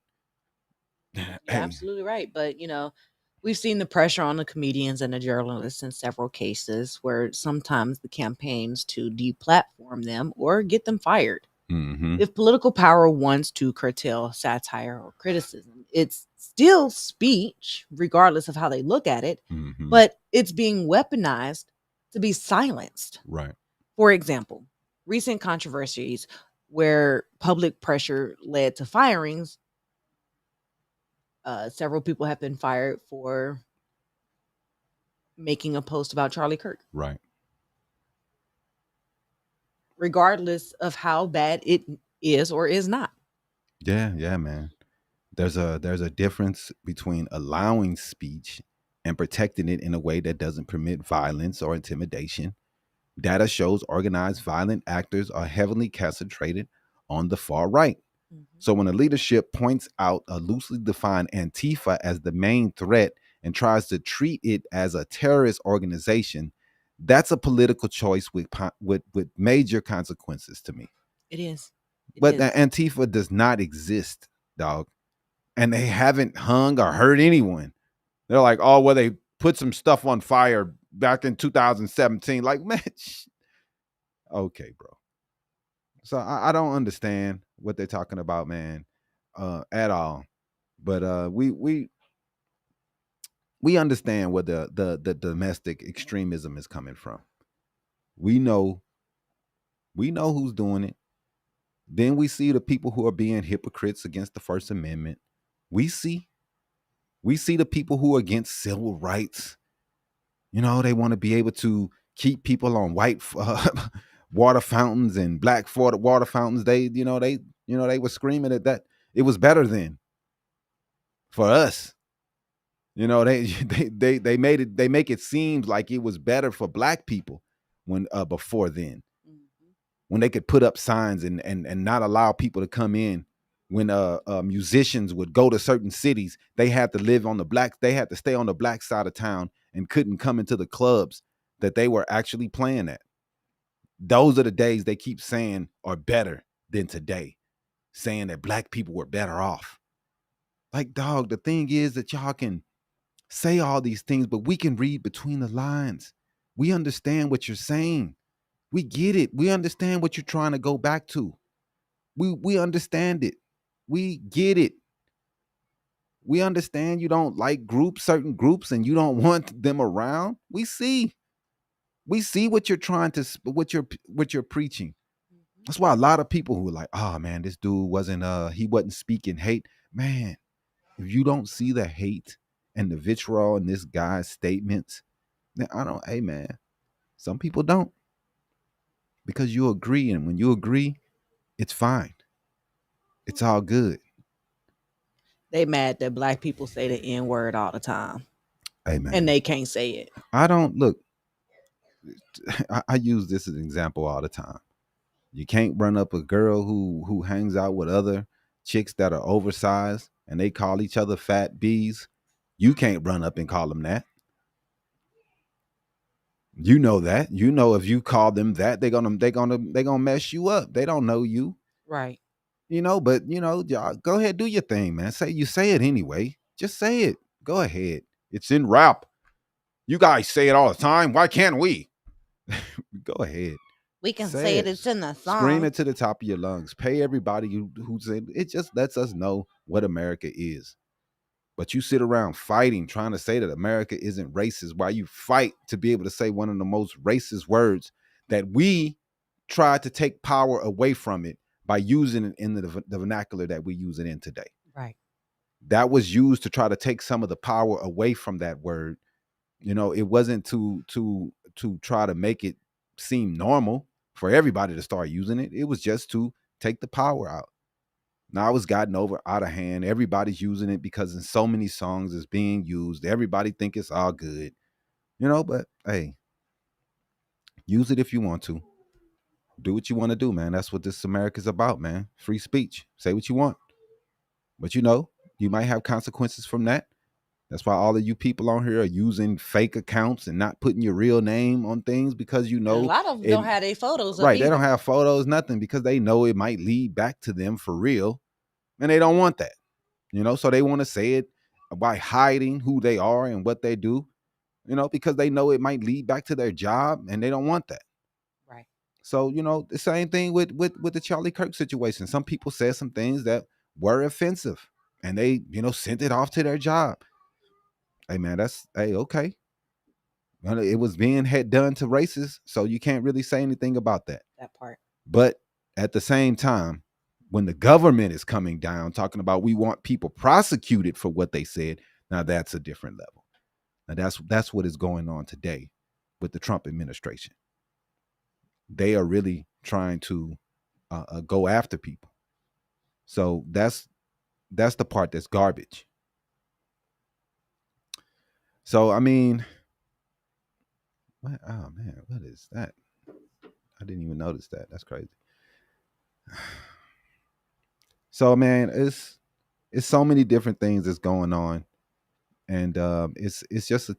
You're absolutely right. But, we've seen the pressure on the comedians and the journalists in several cases where sometimes the campaigns to deplatform them or get them fired. Mm-hmm. If political power wants to curtail satire or criticism, it's still speech, regardless of how they look at it, but it's being weaponized to be silenced. Right. For example, recent controversies where public pressure led to firings, several people have been fired for making a post about Charlie Kirk. Right. Regardless of how bad it is or is not. Yeah, man. There's a difference between allowing speech and protecting it in a way that doesn't permit violence or intimidation. Data shows organized violent actors are heavily concentrated on the far right. So when the leadership points out a loosely defined Antifa as the main threat and tries to treat it as a terrorist organization, that's a political choice with major consequences to me. It is. But the Antifa does not exist, dog. And they haven't hung or hurt anyone. They're like, oh, well, they put some stuff on fire back in 2017. Like, man, okay, bro. So I don't understand what they're talking about, man, at all. But we understand where the domestic extremism is coming from. We know who's doing it. Then we see the people who are being hypocrites against the First Amendment. We see the people who are against civil rights. They want to be able to keep people on white water fountains and black water fountains. They were screaming at that. It was better then for us. They make it seem like it was better for black people when before then, when they could put up signs and not allow people to come in. When musicians would go to certain cities, they had to stay on the black side of town and couldn't come into the clubs that they were actually playing at. Those are the days they keep saying are better than today, saying that black people were better off. Like, dog, the thing is that y'all can say all these things, but we can read between the lines. We understand what you're saying. We get it. We understand what you're trying to go back to. We understand it. We get it. We understand you don't like certain groups, and you don't want them around. We see what you're trying to, what you're preaching. That's why a lot of people who are like, oh man, this dude he wasn't speaking hate. Man, if you don't see the hate and the vitriol in this guy's statements, then hey man, some people don't. Because you agree, and when you agree, it's fine. It's all good. They mad that black people say the N-word all the time. Hey man. And they can't say it. I don't look. I use this as an example all the time. You can't run up a girl who hangs out with other chicks that are oversized and they call each other fat bees. You can't run up and call them that. You know that. If you call them that, they're gonna mess you up. They don't know you. Right. But y'all go ahead, do your thing, man. Say it anyway. Just say it. Go ahead. It's in rap. You guys say it all the time. Why can't we? Go ahead. We can say it. It's in the song. Scream it to the top of your lungs. Pay everybody who's in it. Just lets us know what America is. But you sit around fighting, trying to say that America isn't racist, while you fight to be able to say one of the most racist words that we tried to take power away from it by using it in the vernacular that we use it in today. Right. That was used to try to take some of the power away from that word. It wasn't to try to make it seem normal for everybody to start using it. It was just to take the power out. Now it's gotten out of hand. Everybody's using it because in so many songs it's being used. Everybody think it's all good, but hey, use it if you want to. Do what you want to do, man. That's what this America's about, man. Free speech. Say what you want. But you might have consequences from that. That's why all of you people on here are using fake accounts and not putting your real name on things because a lot of them don't have their photos up right, either. They don't have photos, nothing, because they know it might lead back to them for real. And they don't want that. So they want to say it by hiding who they are and what they do, because they know it might lead back to their job and they don't want that. Right. So, the same thing with the Charlie Kirk situation. Some people said some things that were offensive and they, sent it off to their job. Hey, man, okay. It was being done to racists, so you can't really say anything about that. That part. But at the same time, when the government is coming down talking about we want people prosecuted for what they said, now that's a different level. Now that's what is going on today with the Trump administration. They are really trying to go after people. So that's the part that's garbage. So, I mean, what is that? I didn't even notice that. That's crazy. So, man, it's so many different things that's going on, and it's just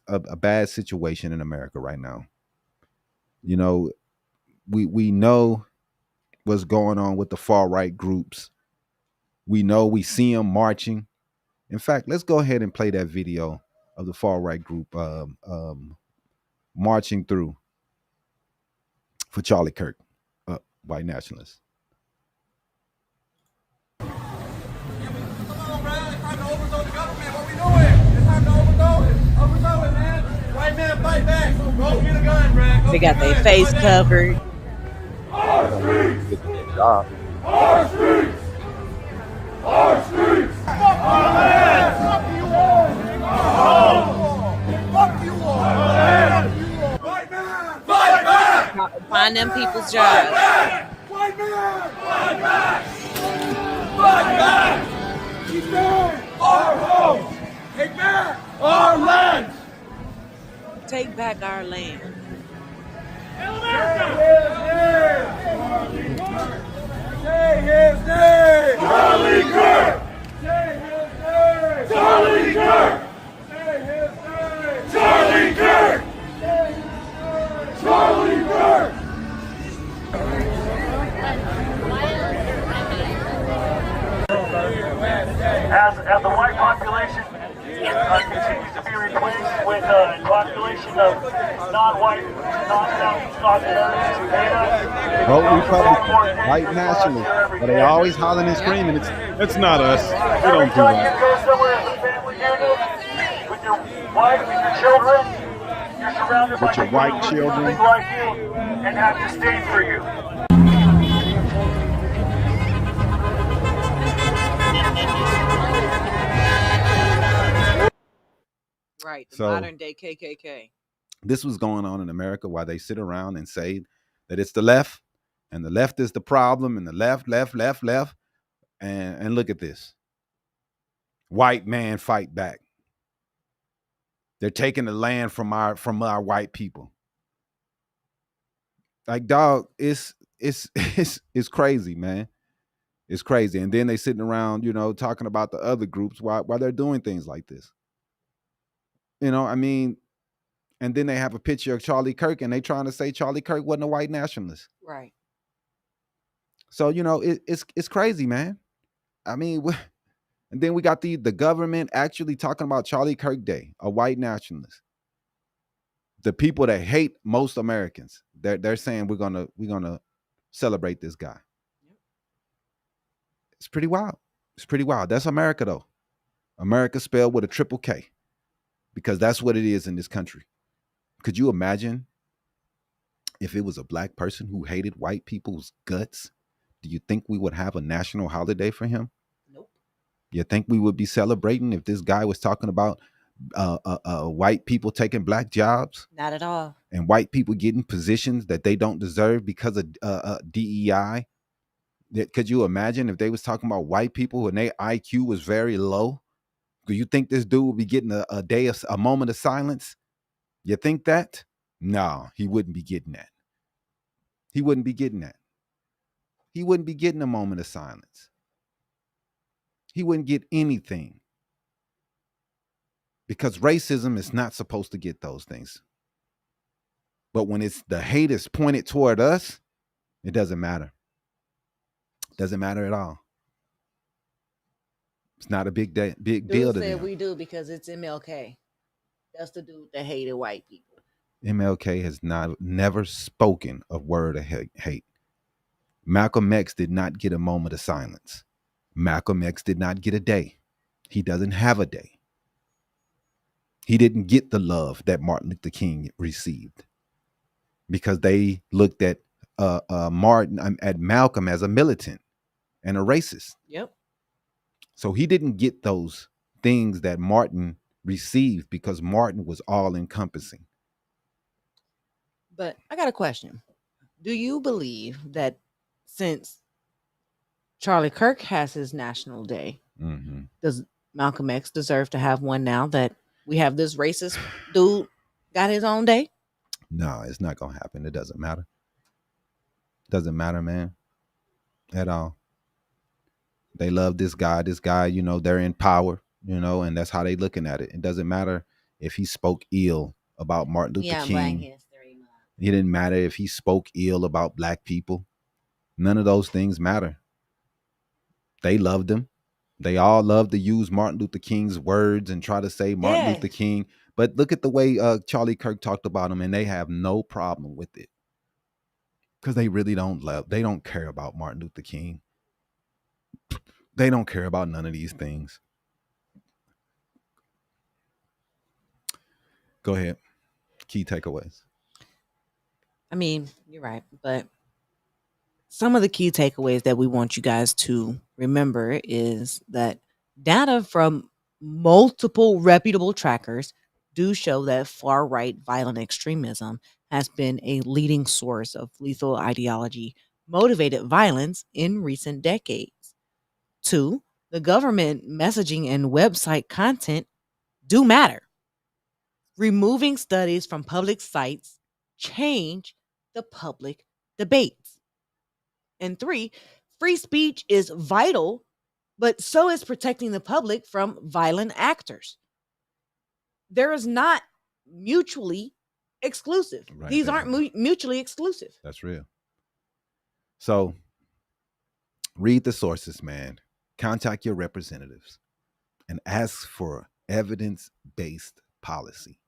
a bad situation in America right now. We know what's going on with the far right groups. We see them marching. In fact, let's go ahead and play that video of the far right group marching through for Charlie Kirk, white nationalists. They got their face covered. Our streets! Our streets! Our streets! Fuck our land! Fuck you all! Fuck you all! Fight back! Fight back! Find them people's jobs. Fight back! Fight back! Fight back! Defend our homes! Take back our land! Take back our land. Say his name! Charlie Kirk! Say his name! Charlie Kirk! Say his name! Charlie Kirk! Say his name! Charlie Kirk! As the white population continues to be replaced with a population of non-white, non-Southeast Asian data. Vote Republican, white nationalists, but they always hollering and screaming. It's not us. We don't do Every time you that. go somewhere as a family unit with your wife and your children, you're surrounded by your people white who children. look like you and have disdain for you. Right. The So- modern day KKK. This was going on in America while they sit around and say that it's the left and the left is the problem and the left. And look at this. White man fight back. They're taking the land from our white people. Like, dog, it's crazy, man. It's crazy. And then they sitting around, talking about the other groups while they're doing things like this. I mean, and then they have a picture of Charlie Kirk and they trying to say Charlie Kirk wasn't a white nationalist. Right. So it's crazy, man. I mean, and then we got the government actually talking about Charlie Kirk Day, a white nationalist. The people that hate most Americans, they're saying we're gonna celebrate this guy. It's pretty wild. It's pretty wild. That's America, though. America spelled with a triple K, because that's what it is in this country. Could you imagine if it was a black person who hated white people's guts? Do you think we would have a national holiday for him? Nope. You think we would be celebrating if this guy was talking about white people taking black jobs? Not at all. And white people getting positions that they don't deserve because of DEI? Could you imagine if they was talking about white people and their IQ was very low? Do you think this dude would be getting a moment of silence? You think that? No, he wouldn't be getting that. He wouldn't be getting that. He wouldn't be getting a moment of silence. He wouldn't get anything. Because racism is not supposed to get those things. But when it's the hate is pointed toward us, it doesn't matter. Doesn't matter at all. It's not a big deal to them. We do because it's MLK. That's the dude that hated white people. MLK has never spoken a word of hate. Malcolm X did not get a moment of silence. Malcolm X did not get a day. He doesn't have a day. He didn't get the love that Martin Luther King received, because they looked at Malcolm as a militant and a racist. Yep. So he didn't get those things that Martin received, because Martin was all encompassing. But I got a question. Do you believe that since Charlie Kirk has his national day, does Malcolm X deserve to have one now that we have this racist dude got his own day? No, it's not going to happen. It doesn't matter. Doesn't matter, man, at all. They love this guy. This guy, they're in power, and that's how they looking at it. It doesn't matter if he spoke ill about Martin Luther King. It didn't matter if he spoke ill about black people. None of those things matter. They loved him. They all love to use Martin Luther King's words and try to say Martin Luther King. But look at the way Charlie Kirk talked about him, and they have no problem with it, because they really they don't care about Martin Luther King. They don't care about none of these things. Go ahead. Key takeaways. I mean, you're right, but some of the key takeaways that we want you guys to remember is that data from multiple reputable trackers do show that far-right violent extremism has been a leading source of lethal ideology-motivated violence in recent decades. 2, the government messaging and website content do matter. Removing studies from public sites change the public debates. And 3, free speech is vital, but so is protecting the public from violent actors. There is not mutually exclusive. Right, These aren't mutually exclusive. That's real. So read the sources, man. Contact your representatives and ask for evidence-based policy.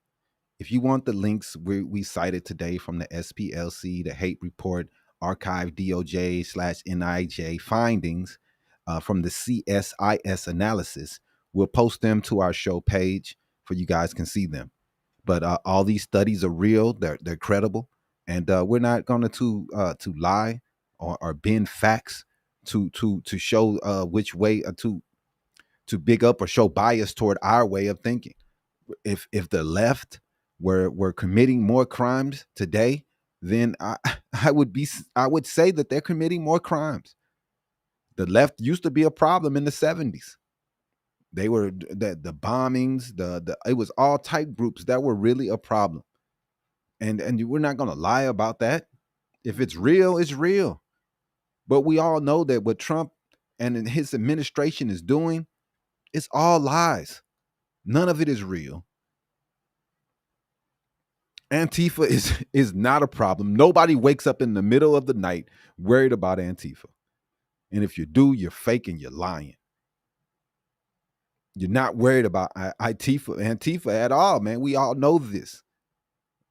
If you want the links we cited today from the SPLC, the hate report, archive DOJ/NIJ findings from the CSIS analysis, we'll post them to our show page for you guys can see them. But all these studies are real. They're credible, and we're not going to lie or bend facts to show which way to big up or show bias toward our way of thinking. If the left were committing more crimes today, then I would say that they're committing more crimes. The left used to be a problem in the 70s. They were the bombings, it was all type groups that were really a problem. And we're not going to lie about that. If it's real, it's real. But we all know that what Trump and his administration is doing, it's all lies. None of it is real. Antifa is not a problem. Nobody wakes up in the middle of the night worried about Antifa. And if you do, you're fake and you're lying. You're not worried about Antifa at all, man. We all know this.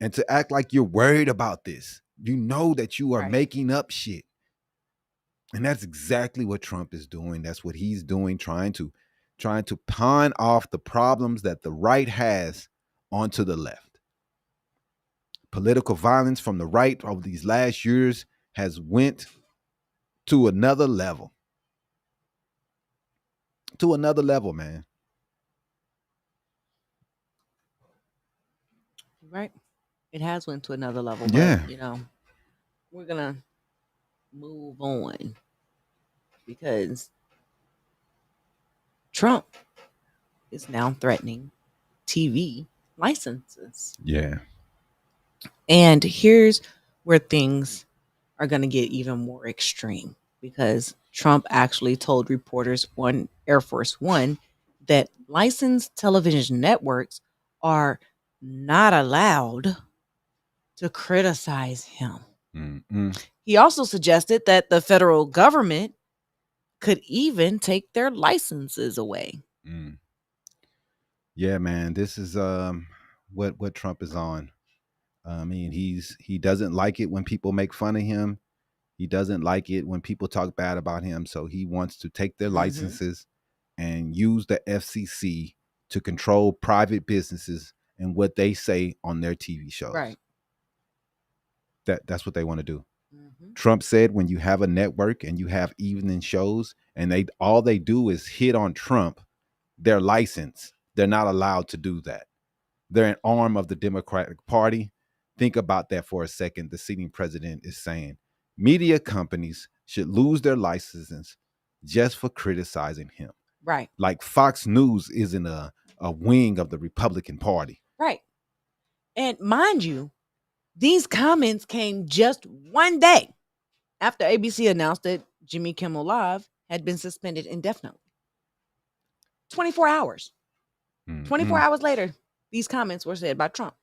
And to act like you're worried about this, you know that you are making up shit. And that's exactly what Trump is doing. That's what he's doing, trying to pawn off the problems that the right has onto the left. Political violence from the right over these last years has went to another level. To another level, man. Right. It has went to another level. Yeah. But, you know, we're going to move on because Trump is now threatening TV licenses. Yeah. And here's where things are going to get even more extreme, because Trump actually told reporters on Air Force One that licensed television networks are not allowed to criticize him. Mm-mm. He also suggested that the federal government could even take their licenses away. Mm. Yeah, man, this is what Trump is on. I mean, he doesn't like it when people make fun of him. He doesn't like it when people talk bad about him. So he wants to take their licenses and use the FCC to control private businesses and what they say on their TV shows. Right. That's what they want to do. Trump said when you have a network and you have evening shows and all they do is hit on Trump, their license, they're not allowed to do that. They're an arm of the Democratic Party. Think about that for a second. The sitting president is saying media companies should lose their licenses just for criticizing him. Right. Like Fox News isn't a wing of the Republican Party. Right. And mind you, these comments came just one day after ABC announced that Jimmy Kimmel Live had been suspended indefinitely. 24 hours. 24 hours later, these comments were said by Trump.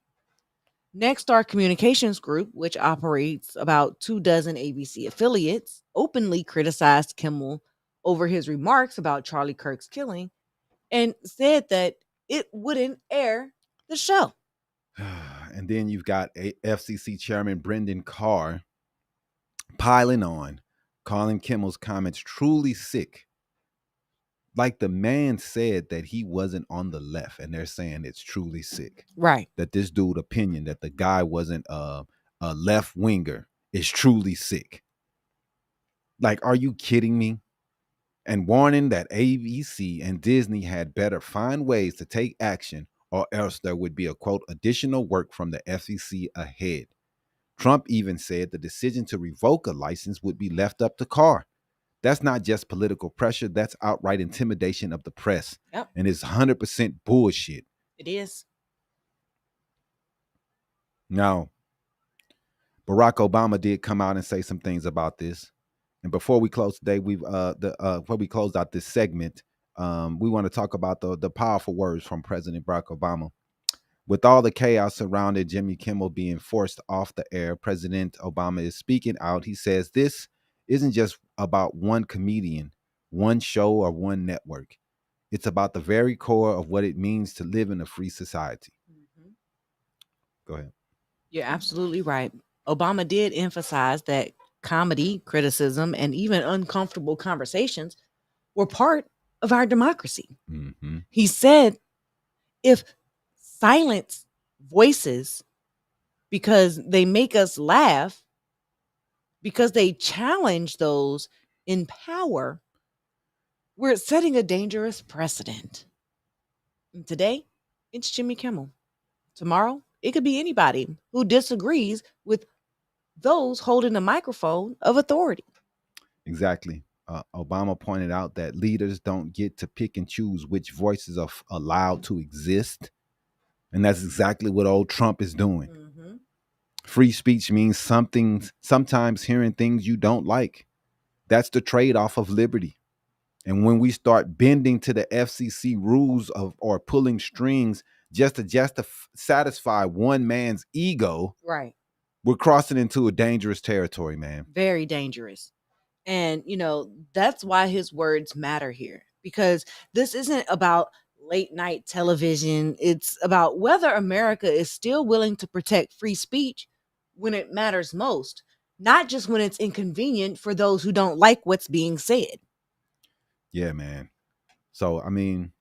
Nexstar Communications Group, which operates about 24 ABC affiliates, openly criticized Kimmel over his remarks about Charlie Kirk's killing and said that it wouldn't air the show. And then you've got FCC Chairman Brendan Carr piling on, calling Kimmel's comments truly sick. Like the man said that he wasn't on the left, and they're saying it's truly sick. Right. That this dude opinion that the guy wasn't a left winger is truly sick. Like, are you kidding me? And warning that ABC and Disney had better find ways to take action, or else there would be a, quote, additional work from the FCC ahead. Trump even said the decision to revoke a license would be left up to Carr. That's not just political pressure. That's outright intimidation of the press. Yep. And it's 100% bullshit. It is. Now, Barack Obama did come out and say some things about this. And before we close today, before we close out this segment, we want to talk about the powerful words from President Barack Obama. With all the chaos surrounding Jimmy Kimmel being forced off the air, President Obama is speaking out. He says this isn't just about one comedian, one show, or one network. It's about the very core of what it means to live in a free society. Go ahead. You're absolutely right. Obama did emphasize that comedy, criticism, and even uncomfortable conversations were part of our democracy. He said, if silence voices because they make us laugh, because they challenge those in power, we're setting a dangerous precedent. And today, it's Jimmy Kimmel. Tomorrow, it could be anybody who disagrees with those holding the microphone of authority. Exactly. Obama pointed out that leaders don't get to pick and choose which voices are allowed to exist. And that's exactly what old Trump is doing. Free speech means sometimes hearing things you don't like. That's the trade-off of liberty. And when we start bending to the FCC rules or pulling strings just to satisfy one man's ego, right, we're crossing into a dangerous territory, man. Very dangerous. And, that's why his words matter here, because this isn't about late night television. It's about whether America is still willing to protect free speech when it matters most, not just when it's inconvenient for those who don't like what's being said. Yeah, man. So, I mean,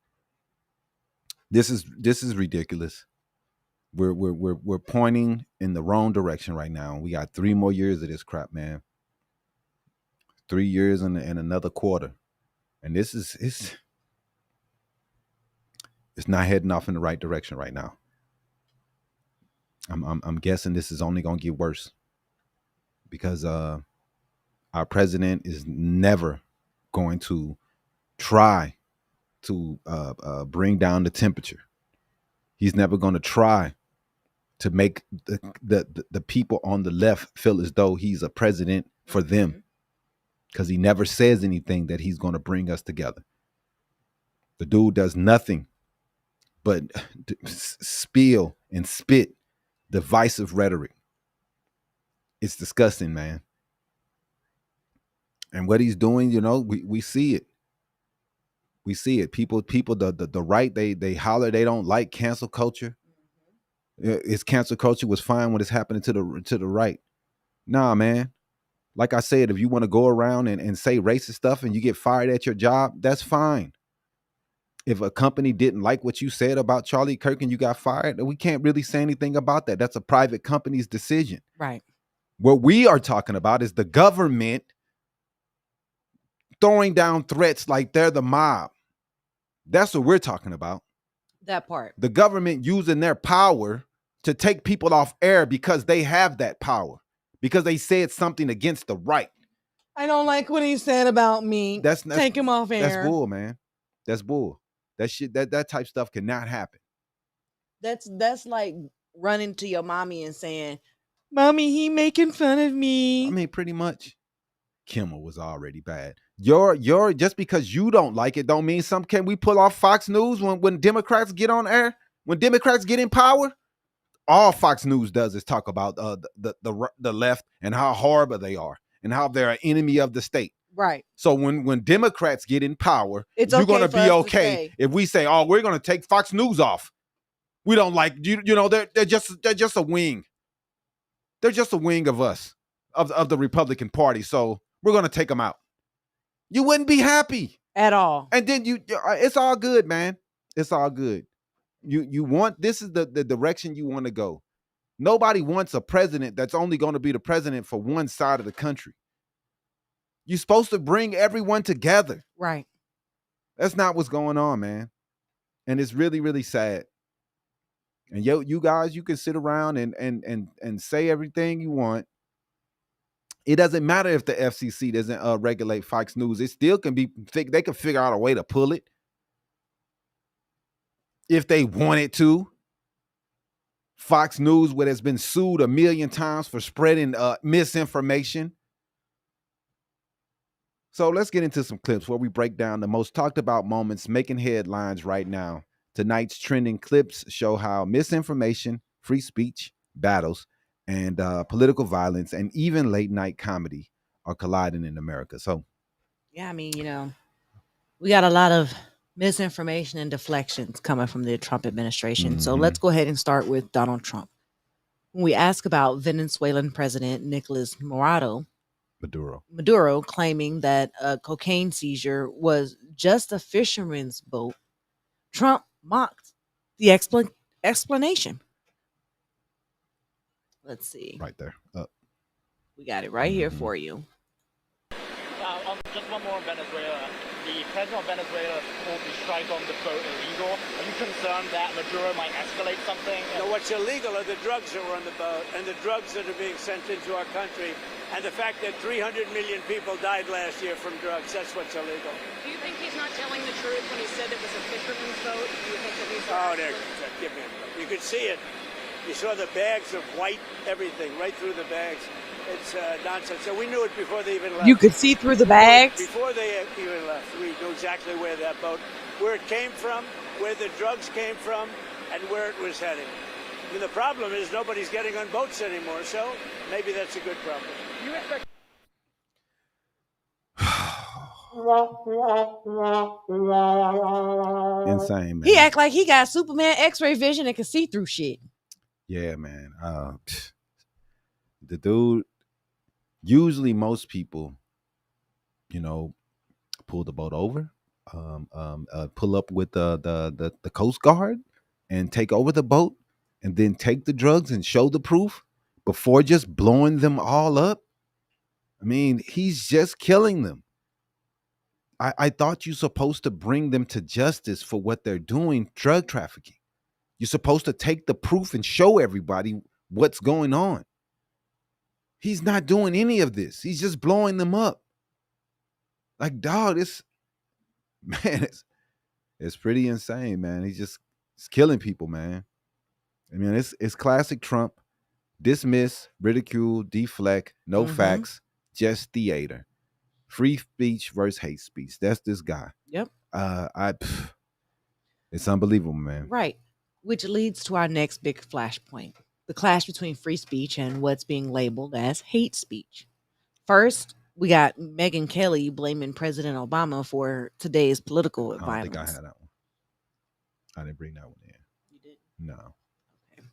this is ridiculous. We're pointing in the wrong direction right now. We got 3 more years of this crap, man. 3 years and another quarter. And this is it's not heading off in the right direction right now. I'm guessing this is only going to get worse, because our president is never going to try to bring down the temperature. He's never going to try to make the people on the left feel as though he's a president for them, because he never says anything that he's going to bring us together. The dude does nothing but spill and spit divisive rhetoric. It's disgusting, man. And what he's doing, we see it. We see it. People, the right, they holler they don't like cancel culture. It's cancel culture was fine when it's happening to the right. Nah, man. Like I said, if you want to go around and say racist stuff and you get fired at your job, that's fine. If a company didn't like what you said about Charlie Kirk and you got fired, we can't really say anything about that. That's a private company's decision. Right. What we are talking about is the government throwing down threats like they're the mob. That's what we're talking about. That part. The government using their power to take people off air because they have that power, because they said something against the right. I don't like what he said about me. Take him off air. That's bull, man. That's bull. That shit, that type stuff cannot happen. That's like running to your mommy and saying, "Mommy, he making fun of me." I mean, pretty much. Kimmel was already bad. You're just because you don't like it don't mean can we pull off Fox News when Democrats get on air? When Democrats get in power? All Fox News does is talk about the left and how horrible they are and how they're an enemy of the state. Right. So when Democrats get in power, it's you're okay going to be okay if we say, "Oh, we're going to take Fox News off." We don't like they're just a wing. They're just a wing of us, of the Republican Party. So we're going to take them out. You wouldn't be happy at all. And then it's all good, man. It's all good. This is the direction you want to go. Nobody wants a president that's only going to be the president for one side of the country. You're supposed to bring everyone together. Right. That's not what's going on, man. And it's really, really sad. And you guys, you can sit around and say everything you want. It doesn't matter if the FCC doesn't regulate Fox News. It still can be, they can figure out a way to pull it if they wanted to. Fox News, what has been sued 1 million times for spreading misinformation. So let's get into some clips where we break down the most talked about moments making headlines right now. Tonight's trending clips show how misinformation, free speech, battles, and political violence, and even late night comedy are colliding in America. So, yeah, I mean, we got a lot of misinformation and deflections coming from the Trump administration. Mm-hmm. So let's go ahead and start with Donald Trump. When we ask about Venezuelan President Nicolas Maduro claiming that a cocaine seizure was just a fisherman's boat, Trump mocked the explanation. Let's see. Right there. We got it right here for you. Just one more on Venezuela. The president of Venezuela called the strike on the boat illegal. Are you concerned that Maduro might escalate something? No, what's illegal are the drugs that were on the boat and the drugs that are being sent into our country, and the fact that 300 million people died last year from drugs. That's what's illegal. Do you think he's not telling the truth when he said it was a fisherman's boat? Do you think that he's... Give me a minute. You could see it. You saw the bags of white everything right through the bags. It's nonsense. So we knew it before they even left. You could see through the bags? Before they even left, we knew exactly where that boat, where it came from, where the drugs came from, and where it was heading. I mean, the problem is nobody's getting on boats anymore, so maybe that's a good problem. Insane, man. He act like he got Superman X-ray vision and can see through shit. Yeah, man. The dude. Usually, most people, pull the boat over, pull up with the Coast Guard, and take over the boat, and then take the drugs and show the proof before just blowing them all up. I mean, he's just killing them. I thought you're supposed to bring them to justice for what they're doing, drug trafficking. You're supposed to take the proof and show everybody what's going on. He's not doing any of this. He's just blowing them up. Like, dog, it's pretty insane, man. He's killing people, man. I mean, it's classic Trump. Dismiss, ridicule, deflect, no facts, just theater. Free speech versus hate speech. That's this guy. Yep. It's unbelievable, man. Right. Which leads to our next big flashpoint. The clash between free speech and what's being labeled as hate speech. First, we got Megyn Kelly blaming President Obama for today's political violence. I don't think I had that one. I didn't bring that one in. You did? No. Okay.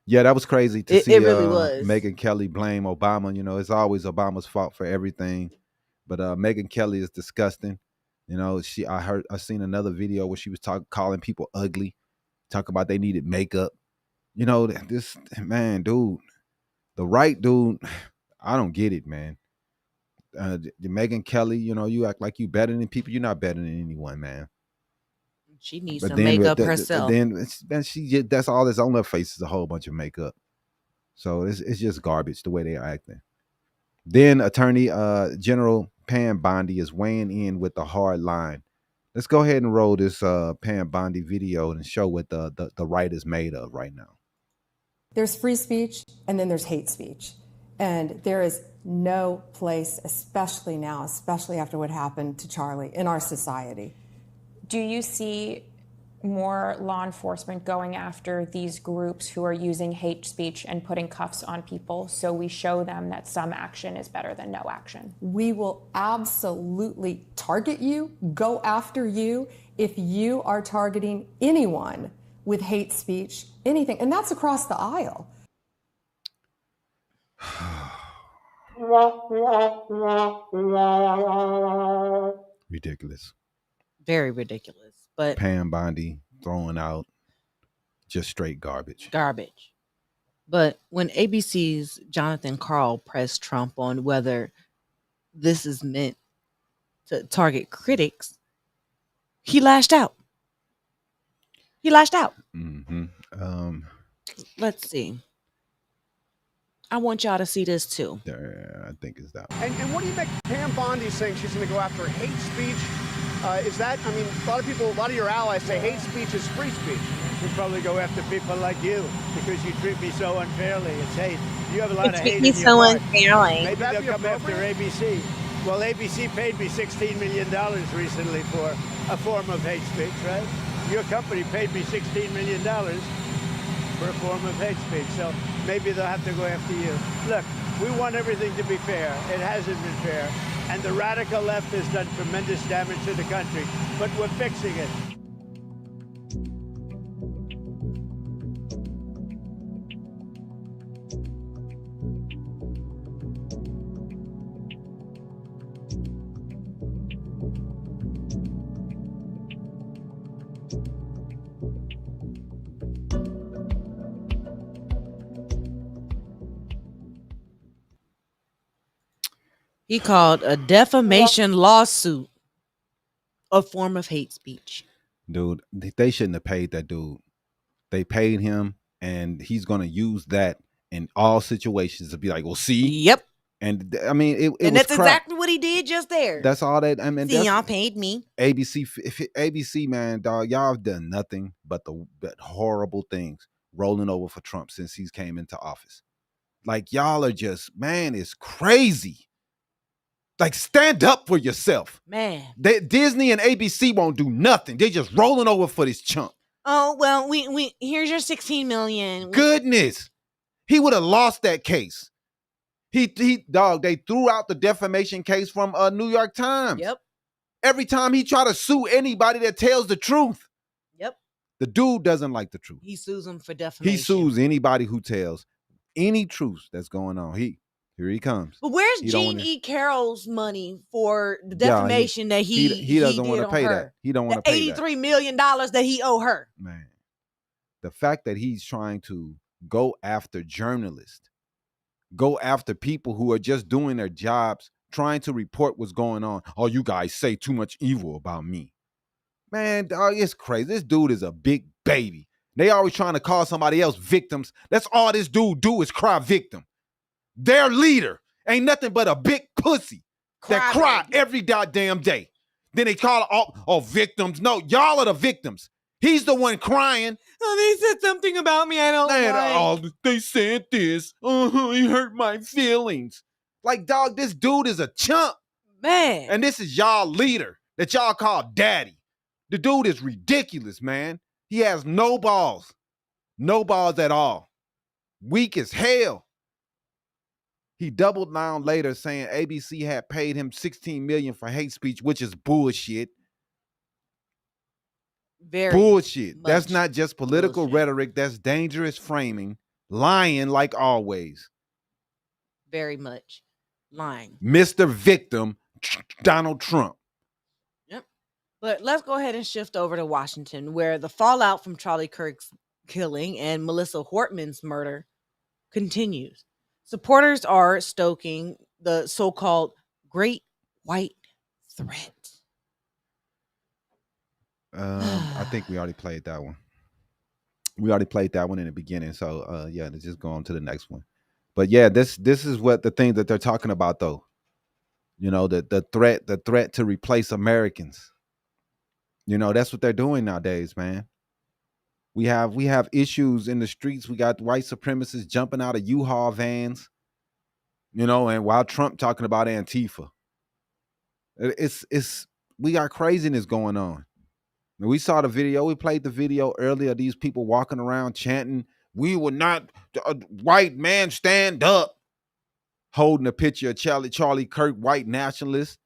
Yeah, that was crazy to see. It really was. Megyn Kelly blame Obama. It's always Obama's fault for everything. But Megyn Kelly is disgusting. I seen another video where she was calling people ugly, talking about they needed makeup. This man, dude, the right dude, I don't get it, man. Megyn Kelly, you act like you better than people. You're not better than anyone, man. She needs some makeup herself. Then that's all that's on her face is a whole bunch of makeup. So it's just garbage the way they're acting. Then Attorney General Pam Bondi is weighing in with the hard line. Let's go ahead and roll this Pam Bondi video and show what the right is made of right now. There's free speech and then there's hate speech. And there is no place, especially now, especially after what happened to Charlie, in our society. Do you see more law enforcement going after these groups who are using hate speech and putting cuffs on people so we show them that some action is better than no action? We will absolutely target you, go after you, if you are targeting anyone with hate speech, anything. And that's across the aisle. Ridiculous. Very ridiculous. But Pam Bondi throwing out just straight garbage. But when ABC's Jonathan Karl pressed Trump on whether this is meant to target critics, he lashed out. Mm-hmm. Let's see. I want y'all to see this too. I think it's that one. And what do you make Pam Bondi saying she's going to go after hate speech? Is that, I mean, a lot of your allies say hate speech is free speech. We probably go after people like you because you treat me so unfairly. It's hate. You have a lot of hate in your heart. unfairly. Maybe they'll come after ABC. Well, ABC paid me $16 million recently for a form of hate speech, right? Your company paid me $16 million for a form of hate speech. So maybe they'll have to go after you. Look, we want everything to be fair. It hasn't been fair. And the radical left has done tremendous damage to the country. But we're fixing it. He called a defamation lawsuit a form of hate speech. Dude, they shouldn't have paid that dude. They paid him, and he's going to use that in all situations to be like, well, see? Yep. And I mean, it and was that's exactly what he did just there. That's all that. I mean, see, y'all paid me. ABC, man, dog, y'all have done nothing but horrible things rolling over for Trump since he's came into office. Like, y'all are just, man, it's crazy. Like, stand up for yourself. Man. Disney and ABC won't do nothing. They're just rolling over for this chump. Oh, well, we here's your $16 million. Goodness. He would have lost that case. They threw out the defamation case from New York Times. Yep. every time he try to sue anybody that tells the truth. Yep. The dude doesn't like the truth. He sues them for defamation. He sues anybody who tells any truth that's going on. Here he comes. But where's Jean E. Carroll's money for the Yeah, defamation that he doesn't did want to on pay her? that. He don't want to pay that. $83 million that he owe her. Man, the fact that he's trying to go after journalists, go after people who are just doing their jobs, trying to report what's going on. Oh, you guys say too much evil about me. Man, dog, it's crazy. This dude is a big baby. They always trying to call somebody else victims. That's all this dude do is cry victim. Their leader ain't nothing but a big pussy that cry every goddamn day. Then they call it victims. No, y'all are the victims. He's the one crying. Oh, they said something about me I don't like. They said this. He hurt my feelings. Like, dog, this dude is a chump. Man. And this is y'all leader that y'all call daddy. The dude is ridiculous, man. He has no balls. No balls at all. Weak as hell. He doubled down later saying ABC had paid him $16 million for hate speech, which is bullshit. Very bullshit. That's not just political rhetoric. That's dangerous framing. Lying like always. Very much lying. Mr. Victim, Donald Trump. Yep. But let's go ahead and shift over to Washington, where the fallout from Charlie Kirk's killing and Melissa Hortman's murder continues. Supporters are stoking the so-called Great White Threat. I think we already played that one. We already played that one in the beginning. So yeah, let's just go on to the next one. But yeah, this is what the thing that they're talking about, though. You know, the threat to replace Americans. You know, that's what they're doing nowadays, man. We have issues in the streets. We got white supremacists jumping out of U-Haul vans. You know, and while Trump talking about Antifa. It's we got craziness going on. We saw the video. We played the video earlier. These people walking around chanting, "We will not, white man, stand up," holding a picture of Charlie Kirk, white nationalist.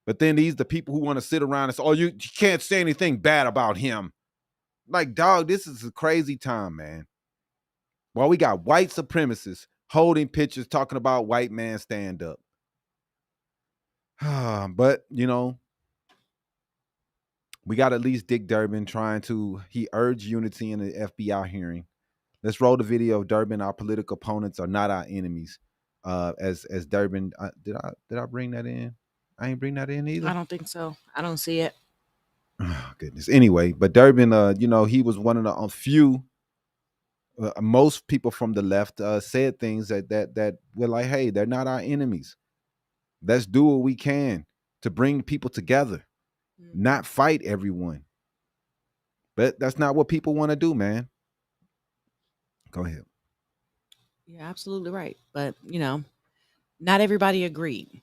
But then these the people who want to sit around and say, "Oh, you can't say anything bad about him." Like, dog, this is a crazy time, man. Well, we got white supremacists holding pictures talking about white man stand up. But, you know, we got at least Dick Durbin he urged unity in the FBI hearing. Let's roll the video of Durbin. Our political opponents are not our enemies. As Durbin, did I bring that in? I ain't bring that in either. I don't think so. I don't see it. Oh, goodness. Anyway, but Durbin, you know, he was one of the few. Most people from the left said things that were like, "Hey, they're not our enemies. Let's do what we can to bring people together, not fight everyone." But that's not what people want to do, man. Go ahead. You're absolutely right. But, you know, not everybody agreed.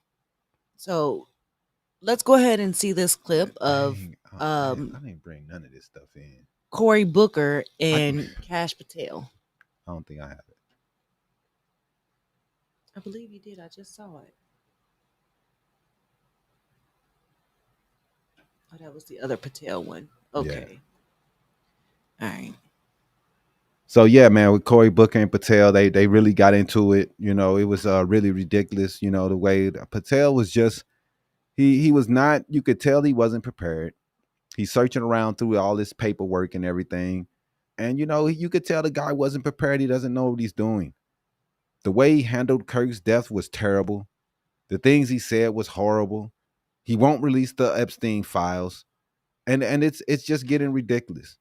So let's go ahead and see this clip of I didn't bring none of this stuff in. Cory Booker and Kash Patel. I don't think I have it. I believe you did. I just saw it. Oh, that was the other Patel one. Okay. Yeah. All right. So yeah, man, with Cory Booker and Patel, they really got into it. You know, it was really ridiculous. You know, the way Patel was just he was not. You could tell he wasn't prepared. He's searching around through all this paperwork and everything, and you know, you could tell the guy wasn't prepared. He doesn't know what he's doing. The way he handled Kirk's death was terrible. The things he said was horrible. He won't release the Epstein files, and it's just getting ridiculous.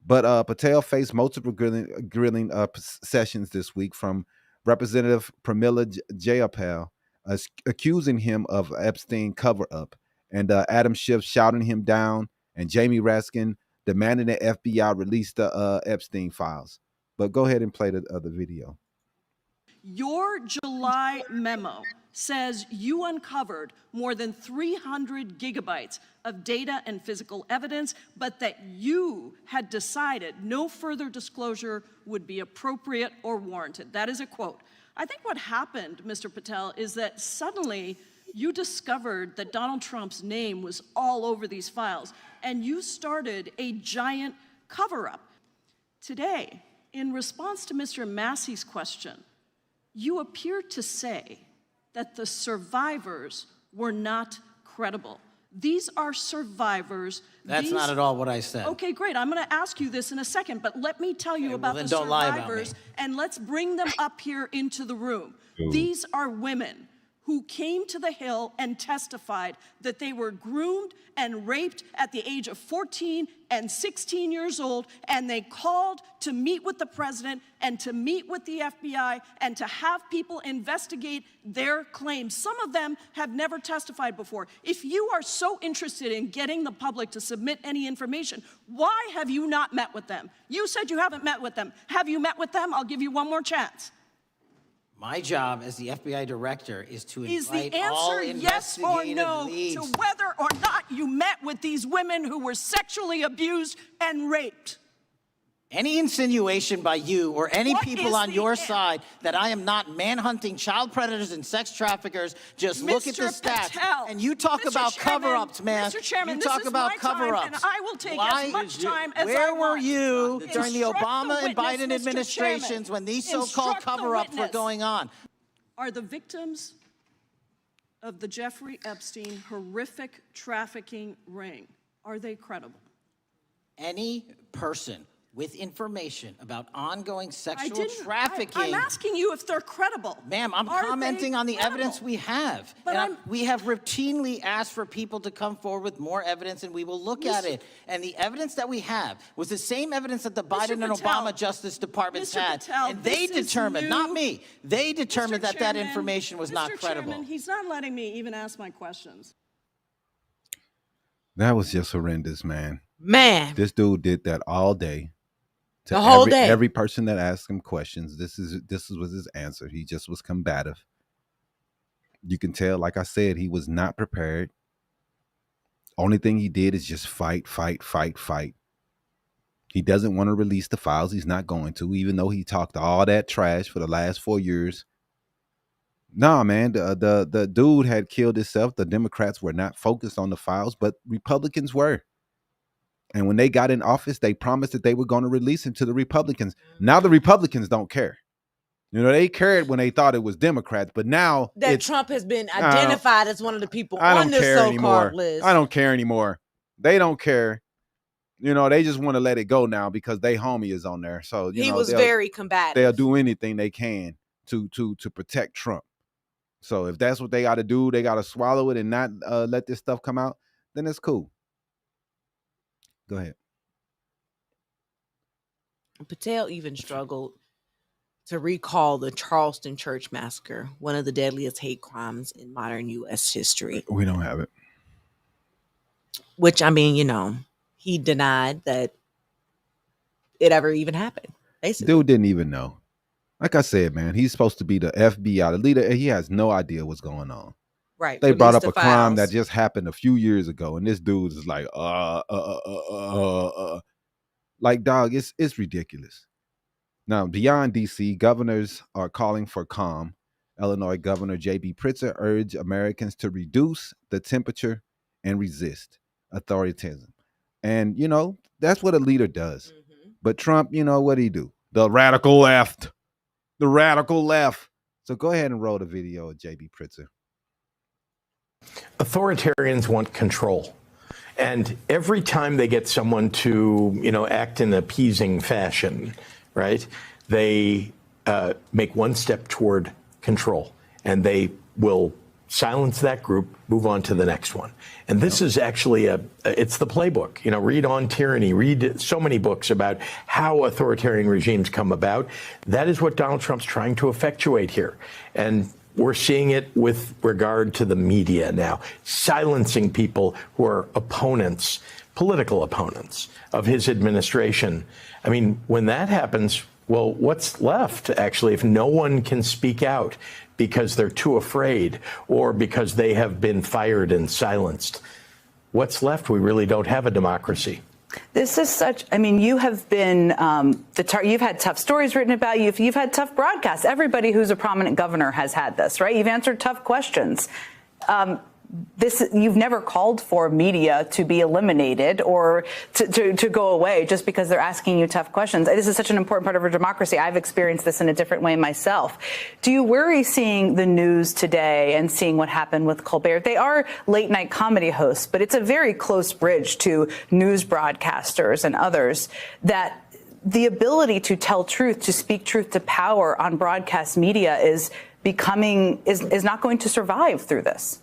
But Patel faced multiple grilling sessions this week from Representative Pramila Jayapal, accusing him of Epstein cover-up, and Adam Schiff shouting him down, and Jamie Raskin demanding the FBI release the Epstein files. But go ahead and play the other video. Your July memo says you uncovered more than 300 gigabytes of data and physical evidence, but that you had decided no further disclosure would be appropriate or warranted. That is a quote. I think what happened, Mr. Patel, is that suddenly you discovered that Donald Trump's name was all over these files, and you started a giant cover-up. Today, in response to Mr. Massey's question, you appear to say that the survivors were not credible. These are survivors. That's not at all what I said. Okay, great. I'm going to ask you this in a second, but let me tell you about the survivors, and let's bring them up here into the room. Ooh. These are women who came to the Hill and testified that they were groomed and raped at the age of 14 and 16 years old, and they called to meet with the president and to meet with the FBI and to have people investigate their claims. Some of them have never testified before. If you are so interested in getting the public to submit any information, why have you not met with them? You said you haven't met with them. Have you met with them? I'll give you one more chance. My job as the FBI director is to invite all investigative leads. Is the answer yes or no to whether or not you met with these women who were sexually abused and raped? Any insinuation by you or any people on your side that I am not manhunting child predators and sex traffickers, just look at the stats. And you talk about cover-ups, man. Mr. Chairman, you talk about cover-ups. And I will take as much time as I Where want. were you during the Obama and Biden administrations when these so-called cover-ups were going on? Are the victims of the Jeffrey Epstein horrific trafficking ring, are they credible? Any person with information about ongoing sexual trafficking. I'm asking you if they're credible. Ma'am, I'm commenting on the evidence we have. But we have routinely asked for people to come forward with more evidence, and we will look at it. And the evidence that we have was the same evidence that the Biden and Obama Justice Departments had. And they determined, not me, they determined that that information was not credible. Chairman, he's not letting me even ask my questions. That was just horrendous, man. Man. This dude did that all day. The whole day. Every person that asked him questions, this was his answer. He just was combative. You can tell, like I said, he was not prepared. Only thing he did is just fight. He doesn't want to release the files. He's not going to, even though he talked all that trash for the last 4 years. Nah, man, the dude had killed himself. The Democrats were not focused on the files, but Republicans were. And when they got in office, they promised that they were going to release him to the Republicans. Now the Republicans don't care. You know, they cared when they thought it was Democrats, but now that Trump has been identified as one of the people on this so-called list. I don't care anymore. They don't care. You know, they just want to let it go now because they homie is on there. So he was very combative. They'll do anything they can to protect Trump. So if that's what they got to do, they got to swallow it and not let this stuff come out, then it's cool. Go ahead. Patel even struggled to recall the Charleston church massacre, one of the deadliest hate crimes in modern U.S. history. We don't have it. Which, I mean, you know, he denied that it ever even happened, basically. Dude didn't even know. Like I said, man, he's supposed to be the FBI, the leader, and he has no idea what's going on. Right. They brought up a crime that just happened a few years ago, and this dude is like, like, dog, it's ridiculous. Now, beyond D.C., governors are calling for calm. Illinois Governor JB Pritzker urged Americans to reduce the temperature and resist authoritarianism. And, you know, that's what a leader does. Mm-hmm. But Trump, you know, what did he do? The radical left. The radical left. So go ahead and roll the video of JB Pritzker. Authoritarians want control. And every time they get someone to, you know, act in appeasing fashion, right, they make one step toward control. And they will silence that group, move on to the next one. And this is actually it's the playbook. You know, read On Tyranny, read so many books about how authoritarian regimes come about. That is what Donald Trump's trying to effectuate here. And we're seeing it with regard to the media now, silencing people who are opponents, political opponents of his administration. I mean, when that happens, well, what's left, actually, if no one can speak out because they're too afraid or because they have been fired and silenced? What's left? We really don't have a democracy. This is such, I mean, you have been, you've had tough stories written about you. You've had tough broadcasts. Everybody who's a prominent governor has had this, right? You've answered tough questions. You've never called for media to be eliminated or to go away just because they're asking you tough questions. This is such an important part of our democracy. I've experienced this in a different way myself. Do you worry seeing the news today and seeing what happened with Colbert? They are late night comedy hosts, but it's a very close bridge to news broadcasters and others, that the ability to tell truth, to speak truth to power on broadcast media is not going to survive through this.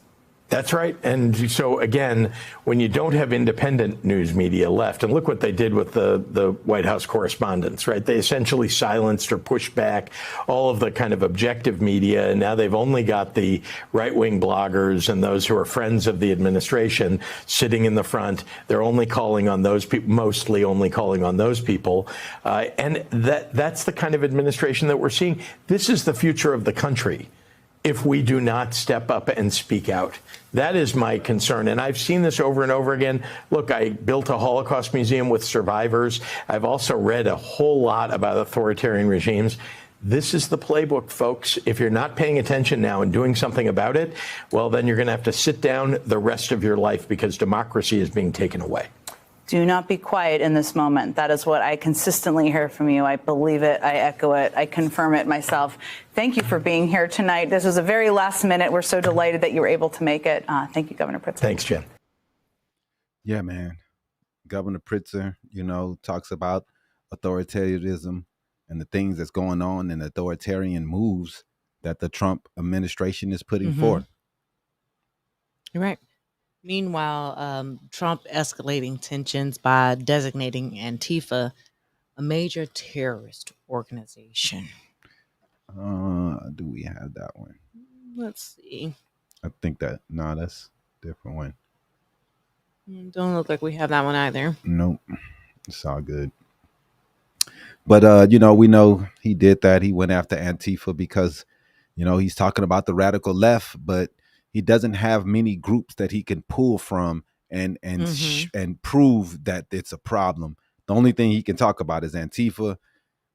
That's right. And so, again, when you don't have independent news media left, and look what they did with the White House correspondents, right? They essentially silenced or pushed back all of the kind of objective media. And now they've only got the right-wing bloggers and those who are friends of the administration sitting in the front. They're only calling on those people, mostly only calling on those people. And that's the kind of administration that we're seeing. This is the future of the country if we do not step up and speak out. That is my concern. And I've seen this over and over again. Look, I built a Holocaust museum with survivors. I've also read a whole lot about authoritarian regimes. This is the playbook, folks. If you're not paying attention now and doing something about it, well, then you're going to have to sit down the rest of your life because democracy is being taken away. Do not be quiet in this moment. That is what I consistently hear from you. I believe it. I echo it. I confirm it myself. Thank you for being here tonight. This was a very last minute. We're so delighted that you were able to make it. Thank you, Governor Pritzker. Thanks, Jen. Yeah, man. Governor Pritzker, talks about authoritarianism and the things that's going on and authoritarian moves that the Trump administration is putting forth. You're right. Meanwhile, Trump escalating tensions by designating Antifa a major terrorist organization. Do we have that one? Let's see. I think that's a different one. Don't look like we have that one either. Nope. It's all good. But, we know he did that. He went after Antifa because, he's talking about the radical left, but he doesn't have many groups that he can pull from and prove that it's a problem. The only thing he can talk about is Antifa,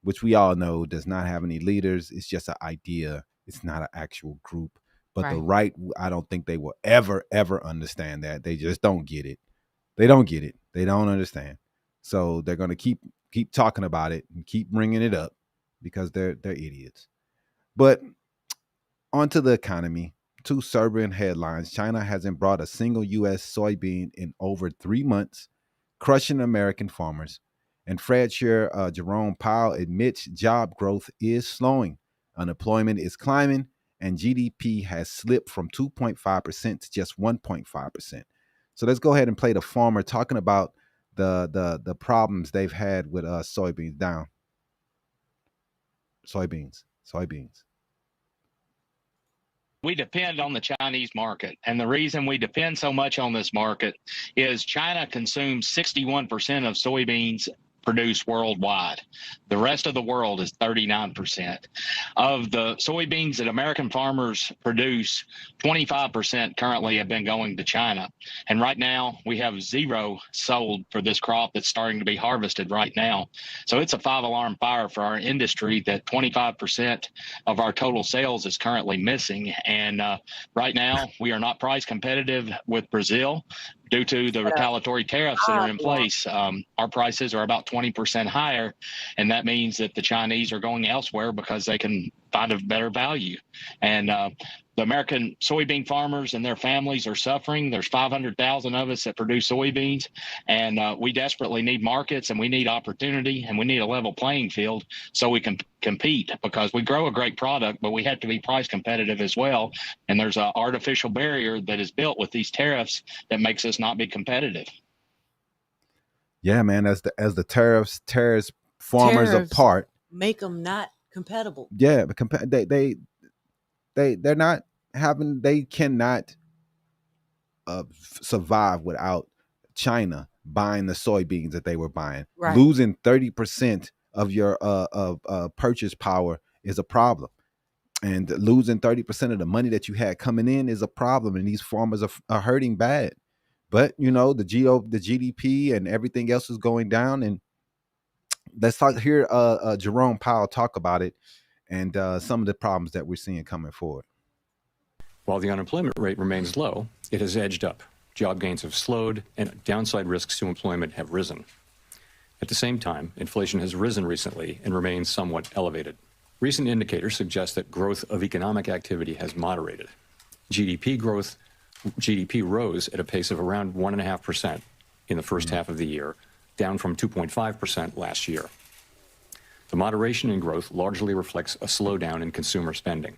which we all know does not have any leaders. It's just an idea. It's not an actual group. But the right, I don't think they will ever understand that. They just don't get it. They don't get it. They don't understand. So they're going to keep talking about it and keep bringing it up because they're idiots. But onto the economy. Two sobering headlines. China hasn't brought a single U.S. soybean in over 3 months, crushing American farmers. And Fed Chair Jerome Powell admits job growth is slowing. Unemployment is climbing, and GDP has slipped from 2.5% to just 1.5%. So let's go ahead and play the farmer talking about the problems they've had with soybeans down. Soybeans. We depend on the Chinese market. And the reason we depend so much on this market is China consumes 61% of soybeans produced worldwide. The rest of the world is 39%. Of the soybeans that American farmers produce, 25% currently have been going to China. And right now we have zero sold for this crop that's starting to be harvested right now. So it's a 5-alarm fire for our industry that 25% of our total sales is currently missing. And right now we are not price competitive with Brazil due to the retaliatory tariffs that are in place. Our prices are about 20% higher, and that means that the Chinese are going elsewhere because they can find a better value. And the American soybean farmers and their families are suffering. There's 500,000 of us that produce soybeans, and we desperately need markets, and we need opportunity, and we need a level playing field so we can compete, because we grow a great product, but we have to be price competitive as well. And there's an artificial barrier that is built with these tariffs that makes us not be competitive. Yeah, man, as the tariffs tears farmers apart, make them not compatible. Yeah, but they're not having. They cannot survive without China buying the soybeans that they were buying. Right. Losing 30% of your purchase power is a problem, and losing 30% of the money that you had coming in is a problem. And these farmers are hurting bad. But the GDP and everything else is going down. And let's hear Jerome Powell talk about it and some of the problems that we're seeing coming forward. While the unemployment rate remains low, it has edged up. Job gains have slowed, and downside risks to employment have risen. At the same time, inflation has risen recently and remains somewhat elevated. Recent indicators suggest that growth of economic activity has moderated. GDP rose at a pace of around 1.5% in the first half of the year, down from 2.5% last year. The moderation in growth largely reflects a slowdown in consumer spending.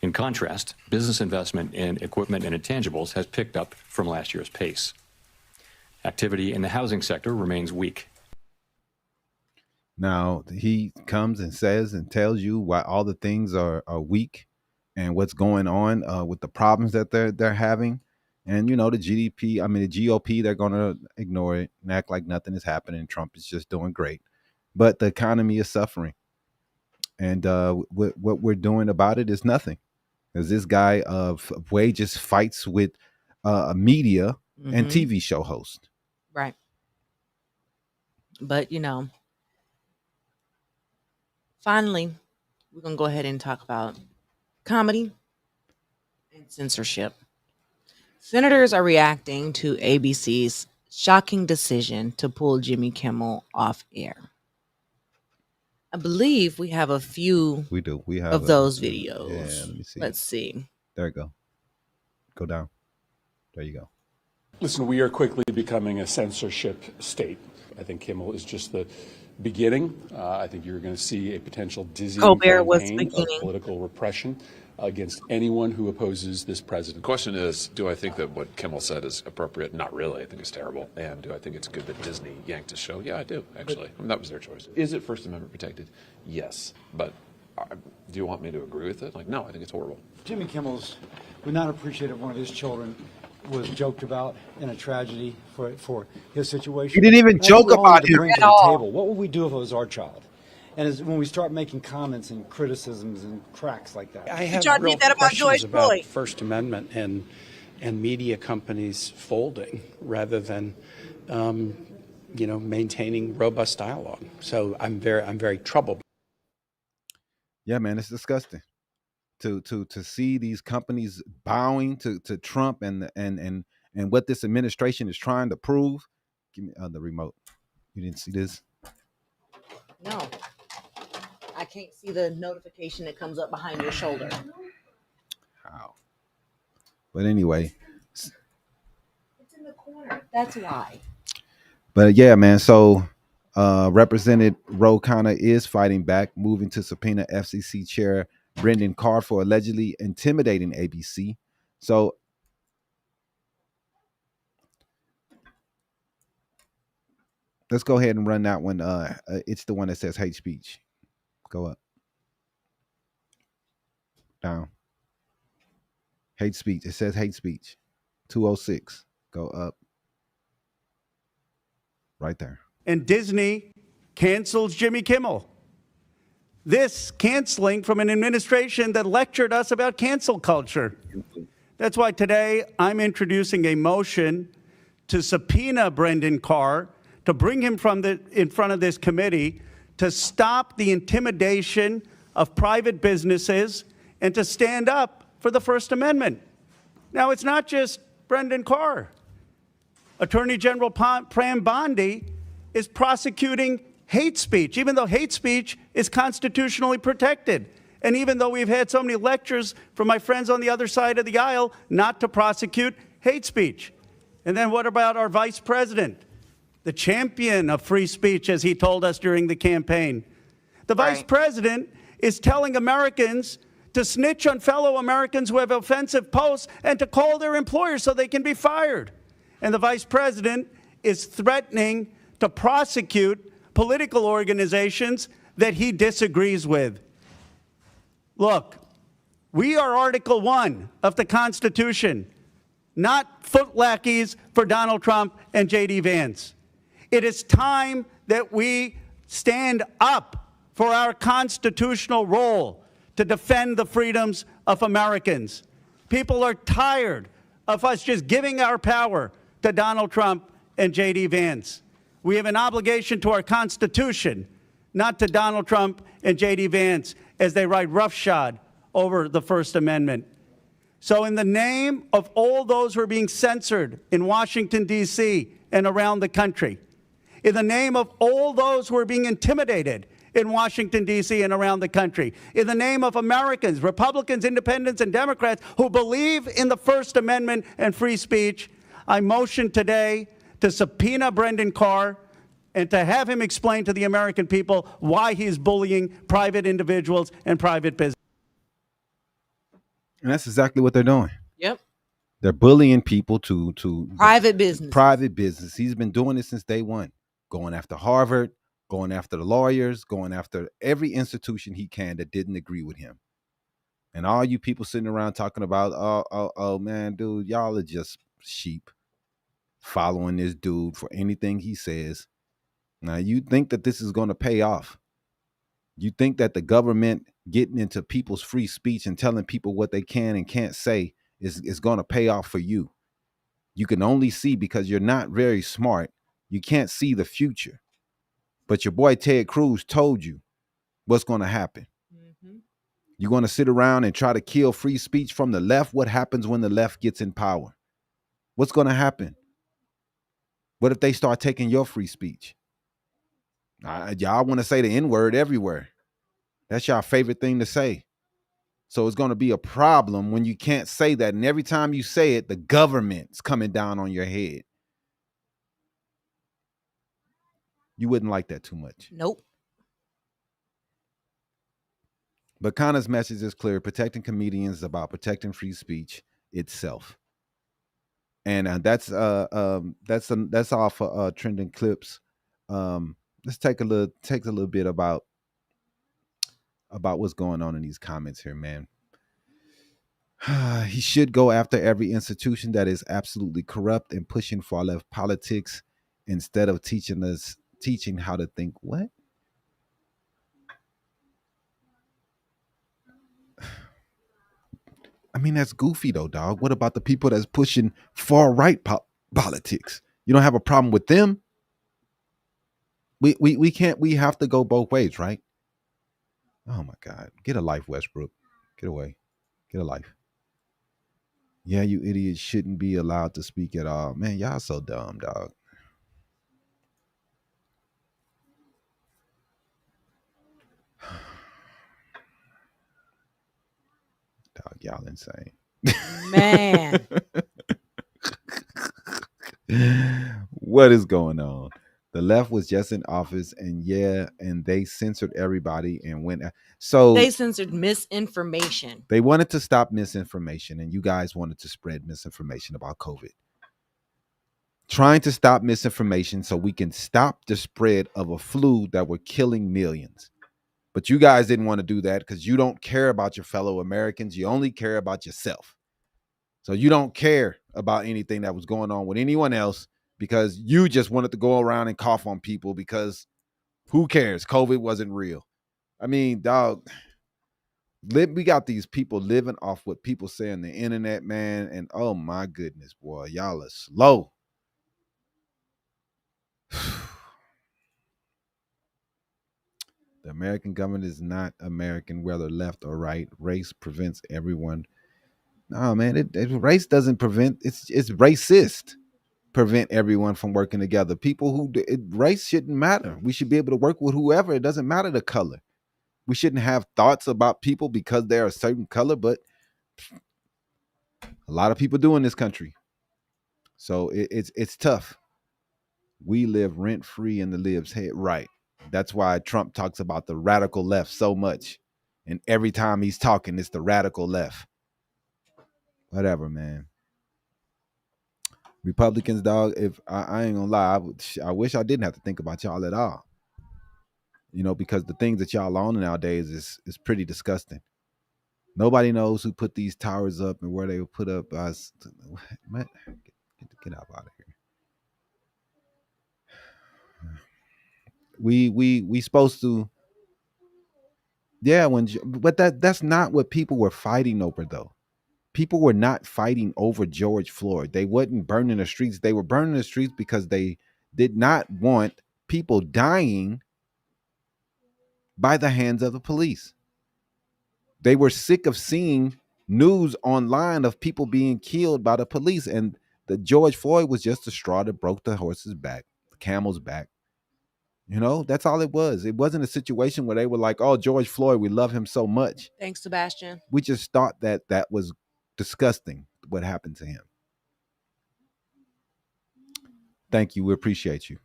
In contrast, business investment in equipment and intangibles has picked up from last year's pace. Activity in the housing sector remains weak. Now, he comes and says and tells you why all the things are weak and what's going on with the problems that they're having. And, you know, the GOP, they're going to ignore it and act like nothing is happening. Trump is just doing great. But the economy is suffering. And what we're doing about it is nothing. Because this guy of wages fights with media and TV show host. Right. But, you know, finally, we're going to go ahead and talk about comedy and censorship. Senators are reacting to ABC's shocking decision to pull Jimmy Kimmel off air. I believe we have a few of those videos. Yeah, let me see. Let's see. There you go. Go down. There you go. Listen, we are quickly becoming a censorship state. I think Kimmel is just the beginning. I think you're going to see a potential dizzying campaign of political repression against anyone who opposes this president. The question is, do I think that what Kimmel said is appropriate? Not really. I think it's terrible. And do I think it's good that Disney yanked his show? Yeah, I do, actually. I mean, that was their choice. Is it First Amendment protected? Yes. But do you want me to agree with it? Like, no, I think it's horrible. Jimmy Kimmel's would not appreciate if one of his children was joked about in a tragedy for his situation. He didn't even joke about him at all. What would we do if it was our child? And when we start making comments and criticisms and cracks like that. I have real questions about First Amendment and media companies folding rather than, maintaining robust dialogue. So I'm very troubled. Yeah, man, it's disgusting to see these companies bowing to Trump and what this administration is trying to prove. Give me the remote. You didn't see this? No. I can't see the notification that comes up behind your shoulder. How? But anyway. It's in the corner. That's why. But yeah, man. So Representative Ro Khanna is fighting back, moving to subpoena FCC Chair Brendan Carr for allegedly intimidating ABC. So let's go ahead and run that one. It's the one that says hate speech. Go up. Down. Hate speech. It says hate speech. 206. Go up. Right there. And Disney cancels Jimmy Kimmel. This canceling from an administration that lectured us about cancel culture. That's why today I'm introducing a motion to subpoena Brendan Carr, to bring him in front of this committee, to stop the intimidation of private businesses and to stand up for the First Amendment. Now, it's not just Brendan Carr. Attorney General Pam Bondi is prosecuting hate speech, even though hate speech is constitutionally protected. And even though we've had so many lectures from my friends on the other side of the aisle not to prosecute hate speech. And then what about our vice president? The champion of free speech, as he told us during the campaign. The vice president is telling Americans to snitch on fellow Americans who have offensive posts and to call their employers so they can be fired. And the vice president is threatening to prosecute political organizations that he disagrees with. Look, we are Article 1 of the Constitution, not foot lackeys for Donald Trump and J.D. Vance. It is time that we stand up for our constitutional role to defend the freedoms of Americans. People are tired of us just giving our power to Donald Trump and J.D. Vance. We have an obligation to our Constitution, not to Donald Trump and J.D. Vance as they ride roughshod over the First Amendment. So in the name of all those who are being censored in Washington, D.C. and around the country, in the name of all those who are being intimidated in Washington, D.C. and around the country, in the name of Americans, Republicans, Independents, and Democrats who believe in the First Amendment and free speech, I motion today to subpoena Brendan Carr and to have him explain to the American people why he's bullying private individuals and private business. And that's exactly what they're doing. Yep. They're bullying people to Private business. Private business. He's been doing this since day one, going after Harvard, going after the lawyers, going after every institution he can that didn't agree with him. And all you people sitting around talking about, oh man, dude, y'all are just sheep following this dude for anything he says. Now, you think that this is going to pay off. You think that the government getting into people's free speech and telling people what they can and can't say is going to pay off for you. You can only see because you're not very smart. You can't see the future. But your boy Ted Cruz told you what's going to happen. You're going to sit around and try to kill free speech from the left. What happens when the left gets in power? What's going to happen? What if they start taking your free speech? Y'all want to say the N-word everywhere. That's y'all favorite thing to say. So it's going to be a problem when you can't say that. And every time you say it, the government's coming down on your head. You wouldn't like that too much. Nope. But Connor's message is clear. Protecting comedians is about protecting free speech itself. And that's all for trending clips. Let's take a little bit about what's going on in these comments here, man. He should go after every institution that is absolutely corrupt and pushing far left politics instead of teaching how to think. What? I mean, that's goofy though, dog. What about the people that's pushing far right politics? You don't have a problem with them? We can't. We have to go both ways, right? Oh my God. Get a life, Westbrook. Get away. Get a life. Yeah, you idiots shouldn't be allowed to speak at all. Man, y'all so dumb, dog. Dog, y'all insane. Man. What is going on? The left was just in office and they censored everybody and went. So they censored misinformation. They wanted to stop misinformation, and you guys wanted to spread misinformation about COVID. Trying to stop misinformation so we can stop the spread of a flu that were killing millions. But you guys didn't want to do that because you don't care about your fellow Americans. You only care about yourself. So you don't care about anything that was going on with anyone else because you just wanted to go around and cough on people because who cares? COVID wasn't real. I mean, dog, we got these people living off what people say on the internet, man. And oh my goodness, boy, y'all are slow. The American government is not American, whether left or right. Race prevents everyone. No, man, race doesn't prevent. It's racist. Prevent everyone from working together. People who race shouldn't matter. We should be able to work with whoever. It doesn't matter the color. We shouldn't have thoughts about people because they're a certain color, but a lot of people do in this country. So it's tough. We live rent free in the libs' head, right? That's why Trump talks about the radical left so much, and every time he's talking, it's the radical left. Whatever, man. Republicans, dog, if I ain't gonna lie, I wish I didn't have to think about y'all at all. You know, because the things that y'all on nowadays is pretty disgusting. Nobody knows who put these towers up and where they were put up. Get out of here. We supposed to, but that's not what people were fighting over though. People were not fighting over George Floyd. They wasn't burning the streets. They were burning the streets because they did not want people dying by the hands of the police. They were sick of seeing news online of people being killed by the police, and the George Floyd was just the straw that broke the horse's back, the camel's back. You know, that's all it was. It wasn't a situation where they were like, oh, George Floyd, we love him so much. Thanks, Sebastian. We just thought that that was disgusting what happened to him. Thank you. We appreciate you.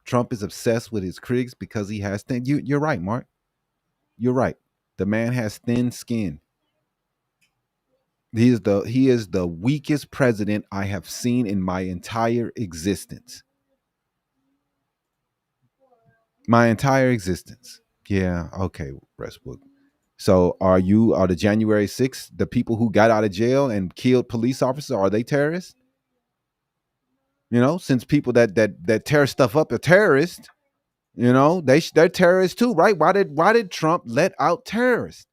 Trump is obsessed with his critics because he has thin. You're right, Mark. You're right. The man has thin skin. He is the weakest president I have seen in my entire existence. My entire existence. Yeah. Okay, Westbrook. So are the January 6th, the people who got out of jail and killed police officers, are they terrorists? You know, since people that tear stuff up are terrorists, you know, they're terrorists too, right? Why did Trump let out terrorists?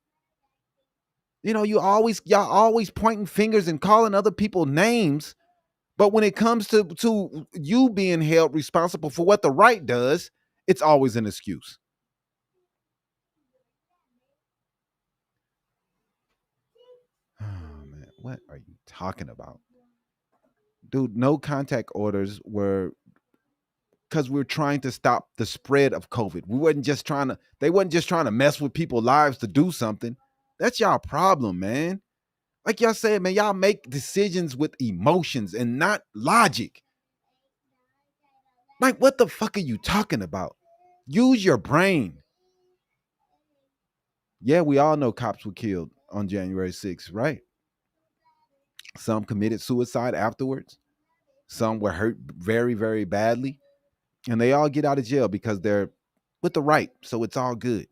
You know, y'all always pointing fingers and calling other people names, but when it comes to you being held responsible for what the right does, it's always an excuse. Oh man, what are you talking about? Dude, no contact orders were because we're trying to stop the spread of COVID. They wasn't just trying to mess with people's lives to do something. That's y'all problem, man. Like y'all said, man, y'all make decisions with emotions and not logic. Like, what the fuck are you talking about? Use your brain. Yeah, we all know cops were killed on January 6th, right? Some committed suicide afterwards. Some were hurt very, very badly. And they all get out of jail because they're with the right. So it's all good.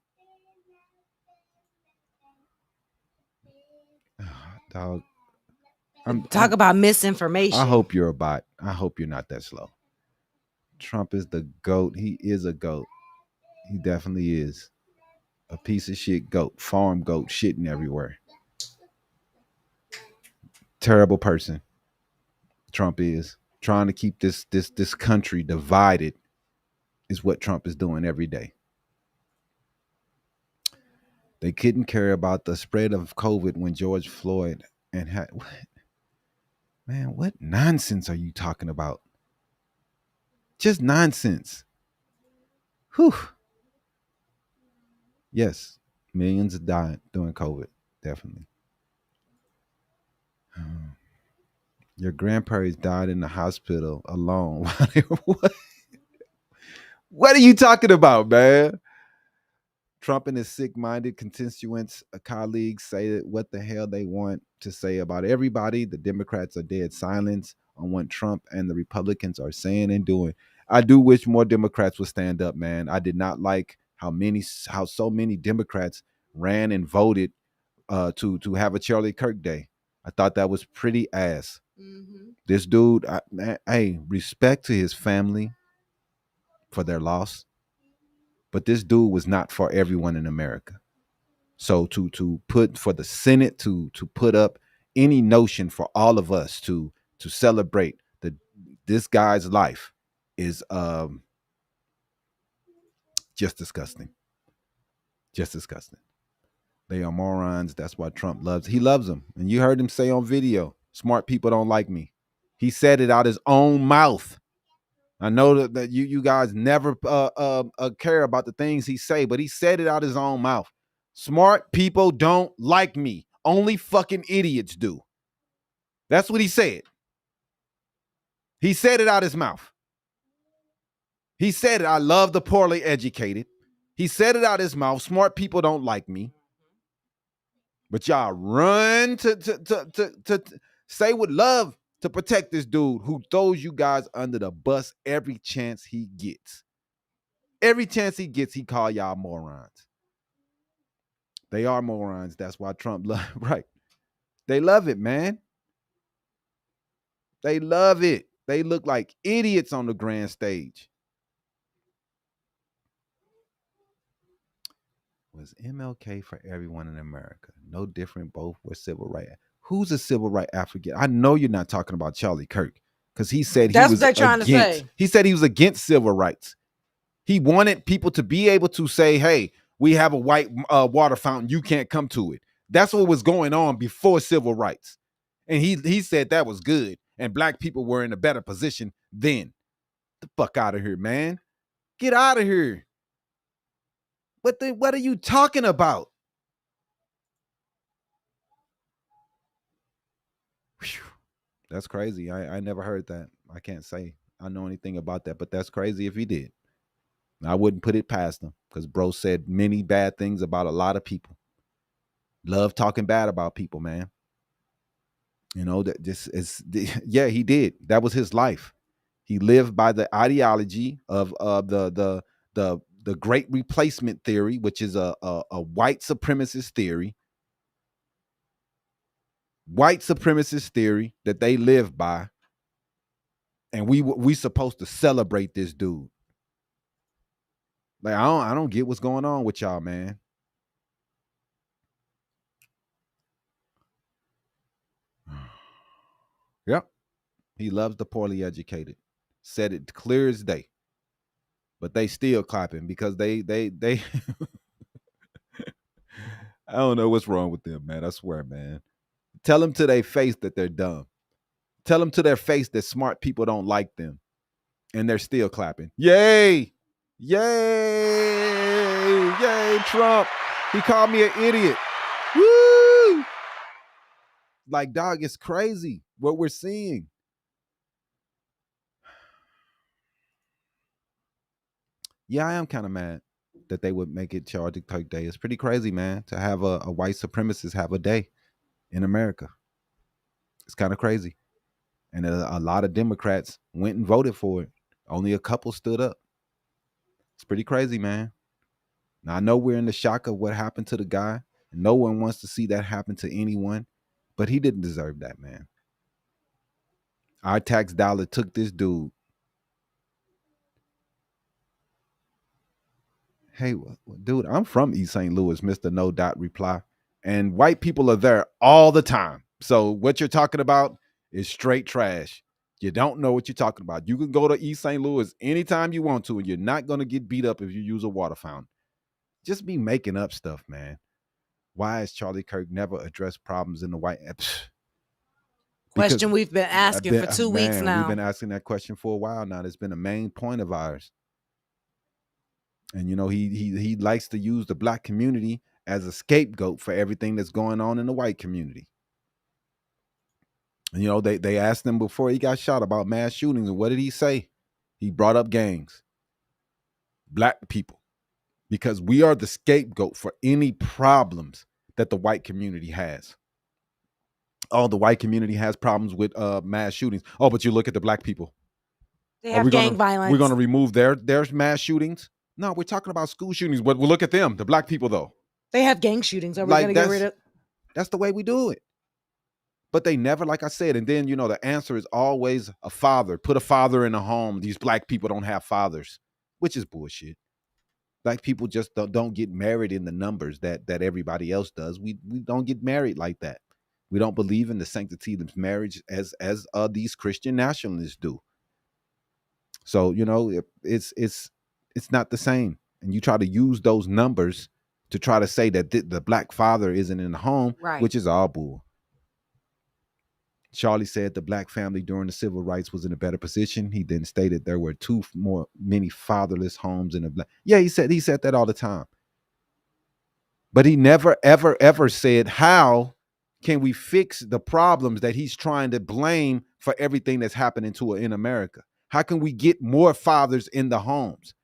Dog. Talk about misinformation. I hope you're a bot. I hope you're not that slow. Trump is the GOAT. He is a GOAT. He definitely is. A piece of shit goat. Farm goat shitting everywhere. Terrible person. Trump is. Trying to keep this country divided is what Trump is doing every day. They couldn't care about the spread of COVID when George Floyd what? Man, what nonsense are you talking about? Just nonsense. Whew. Yes, millions have died during COVID, definitely. Your grandparents died in the hospital alone. What are you talking about, man? Trump and his sick-minded constituents, colleagues say that what the hell they want to say about everybody. The Democrats are dead silent on what Trump and the Republicans are saying and doing. I do wish more Democrats would stand up, man. I did not like how so many Democrats ran and voted to have a Charlie Kirk Day. I thought that was pretty ass. Mm-hmm. This dude, hey, respect to his family for their loss. But this dude was not for everyone in America. So to put for the Senate to put up any notion for all of us to celebrate this guy's life is just disgusting. Just disgusting. They are morons. That's why Trump he loves them. And you heard him say on video, smart people don't like me. He said it out his own mouth. I know that you guys never care about the things he say, but he said it out his own mouth. Smart people don't like me. Only fucking idiots do. That's what he said. He said it out his mouth. He said it. I love the poorly educated. He said it out his mouth. Smart people don't like me. But y'all run to say with love to protect this dude who throws you guys under the bus every chance he gets. Every chance he gets, he call y'all morons. They are morons. That's why Trump right. They love it, man. They love it. They look like idiots on the grand stage. Was MLK for everyone in America? No different. Both were civil rights. Who's a civil right advocate? I know you're not talking about Charlie Kirk because he said he was against. He said he was against civil rights. He wanted people to be able to say, "Hey, we have a white water fountain. You can't come to it." That's what was going on before civil rights. And he said that was good. And black people were in a better position then. The fuck out of here, man. Get out of here. What are you talking about? Whew. That's crazy. I never heard that. I can't say I know anything about that, but that's crazy if he did. I wouldn't put it past him because bro said many bad things about a lot of people. Love talking bad about people, man. You know, that this is, yeah, he did. That was his life. He lived by the ideology of the great replacement theory, which is a white supremacist theory. White supremacist theory that they live by. And we supposed to celebrate this dude. Like, I don't get what's going on with y'all, man. Yep. He loves the poorly educated. Said it clear as day. But they still clapping because they I don't know what's wrong with them, man. I swear, man. Tell them to their face that they're dumb. Tell them to their face that smart people don't like them. And they're still clapping. Yay! Yay! Yay, Trump. He called me an idiot. Woo! Like, dog, it's crazy what we're seeing. Yeah, I am kind of mad that they would make it Charlie Kirk Day. It's pretty crazy, man, to have a white supremacist have a day in America. It's kind of crazy. And a lot of Democrats went and voted for it. Only a couple stood up. It's pretty crazy, man. Now, I know we're in the shock of what happened to the guy. No one wants to see that happen to anyone, but he didn't deserve that, man. Our tax dollar took this dude. Hey, dude, I'm from East St. Louis, Mr. No Dot reply. And white people are there all the time. So what you're talking about is straight trash. You don't know what you're talking about. You can go to East St. Louis anytime you want to, and you're not going to get beat up if you use a water fountain. Just be making up stuff, man. Why has Charlie Kirk never addressed problems in the white? Question we've been asking for 2 weeks now. We've been asking that question for a while now. It's been a main point of ours. And, you know, he likes to use the black community as a scapegoat for everything that's going on in the white community. And, you know, they asked him before he got shot about mass shootings. And what did he say? He brought up gangs, black people, because we are the scapegoat for any problems that the white community has. Oh, the white community has problems with mass shootings. Oh, but you look at the black people. They have gang violence. We're going to remove their mass shootings? No, we're talking about school shootings, but we'll look at them, the black people, though. They have gang shootings. Are we going to get rid of? That's the way we do it. But they never, like I said, and then, you know, the answer is always a father. Put a father in a home. These black people don't have fathers, which is bullshit. Black people just don't get married in the numbers that everybody else does. We don't get married like that. We don't believe in the sanctity of marriage as these Christian nationalists do. So, you know, it's not the same. And you try to use those numbers to try to say that the black father isn't in the home, right, which is all bull. Charlie said the black family during the civil rights was in a better position. He then stated there were many fatherless homes in the black. Yeah, he said that all the time. But he never, ever, ever said, how can we fix the problems that he's trying to blame for everything that's happening in America? How can we get more fathers in the homes?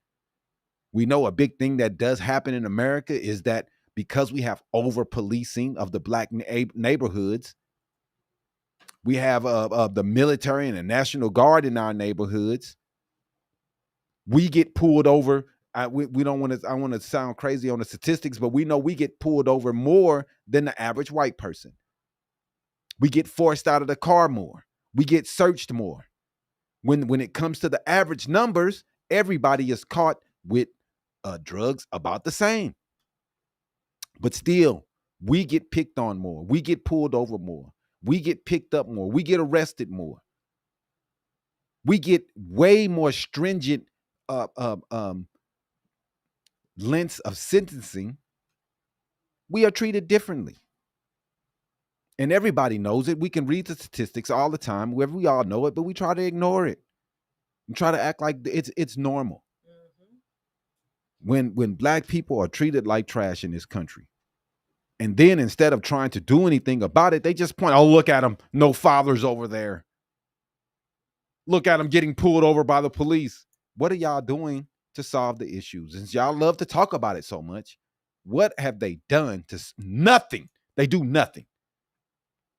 We know a big thing that does happen in America is that because we have over-policing of the black neighborhoods, we have the military and the National Guard in our neighborhoods. We get pulled over. We don't want to. I want to sound crazy on the statistics, but we know we get pulled over more than the average white person. We get forced out of the car more. We get searched more. When it comes to the average numbers, everybody is caught with drugs about the same. But still, we get picked on more. We get pulled over more. We get picked up more. We get arrested more. We get way more stringent lengths of sentencing. We are treated differently. And everybody knows it. We can read the statistics all the time. We all know it, but we try to ignore it and try to act like it's normal. When black people are treated like trash in this country, and then instead of trying to do anything about it, they just point, oh, look at them, no fathers over there. Look at them getting pulled over by the police. What are y'all doing to solve the issues? Since y'all love to talk about it so much, what have they done to nothing? They do nothing.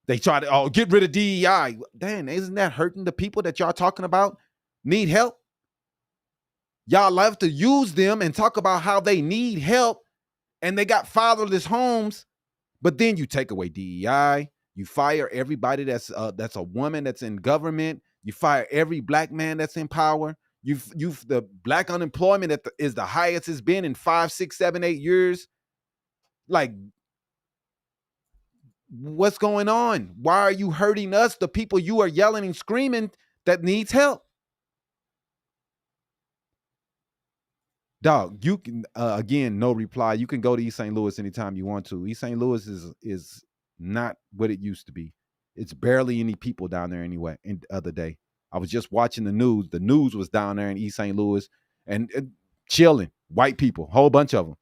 They try to get rid of DEI. Damn, isn't that hurting the people that y'all talking about need help? Y'all love to use them and talk about how they need help and they got fatherless homes, but then you take away DEI. You fire everybody that's a woman that's in government. You fire every black man that's in power. The black unemployment is the highest it's been in 5, 6, 7, 8 years. Like, what's going on? Why are you hurting us, the people you are yelling and screaming that needs help? Dog, you can again, no reply. You can go to East St. Louis anytime you want to. East St. Louis is not what it used to be. It's barely any people down there anyway. And the other day, I was just watching the news. The news was down there in East St. Louis and chilling, white people, whole bunch of them.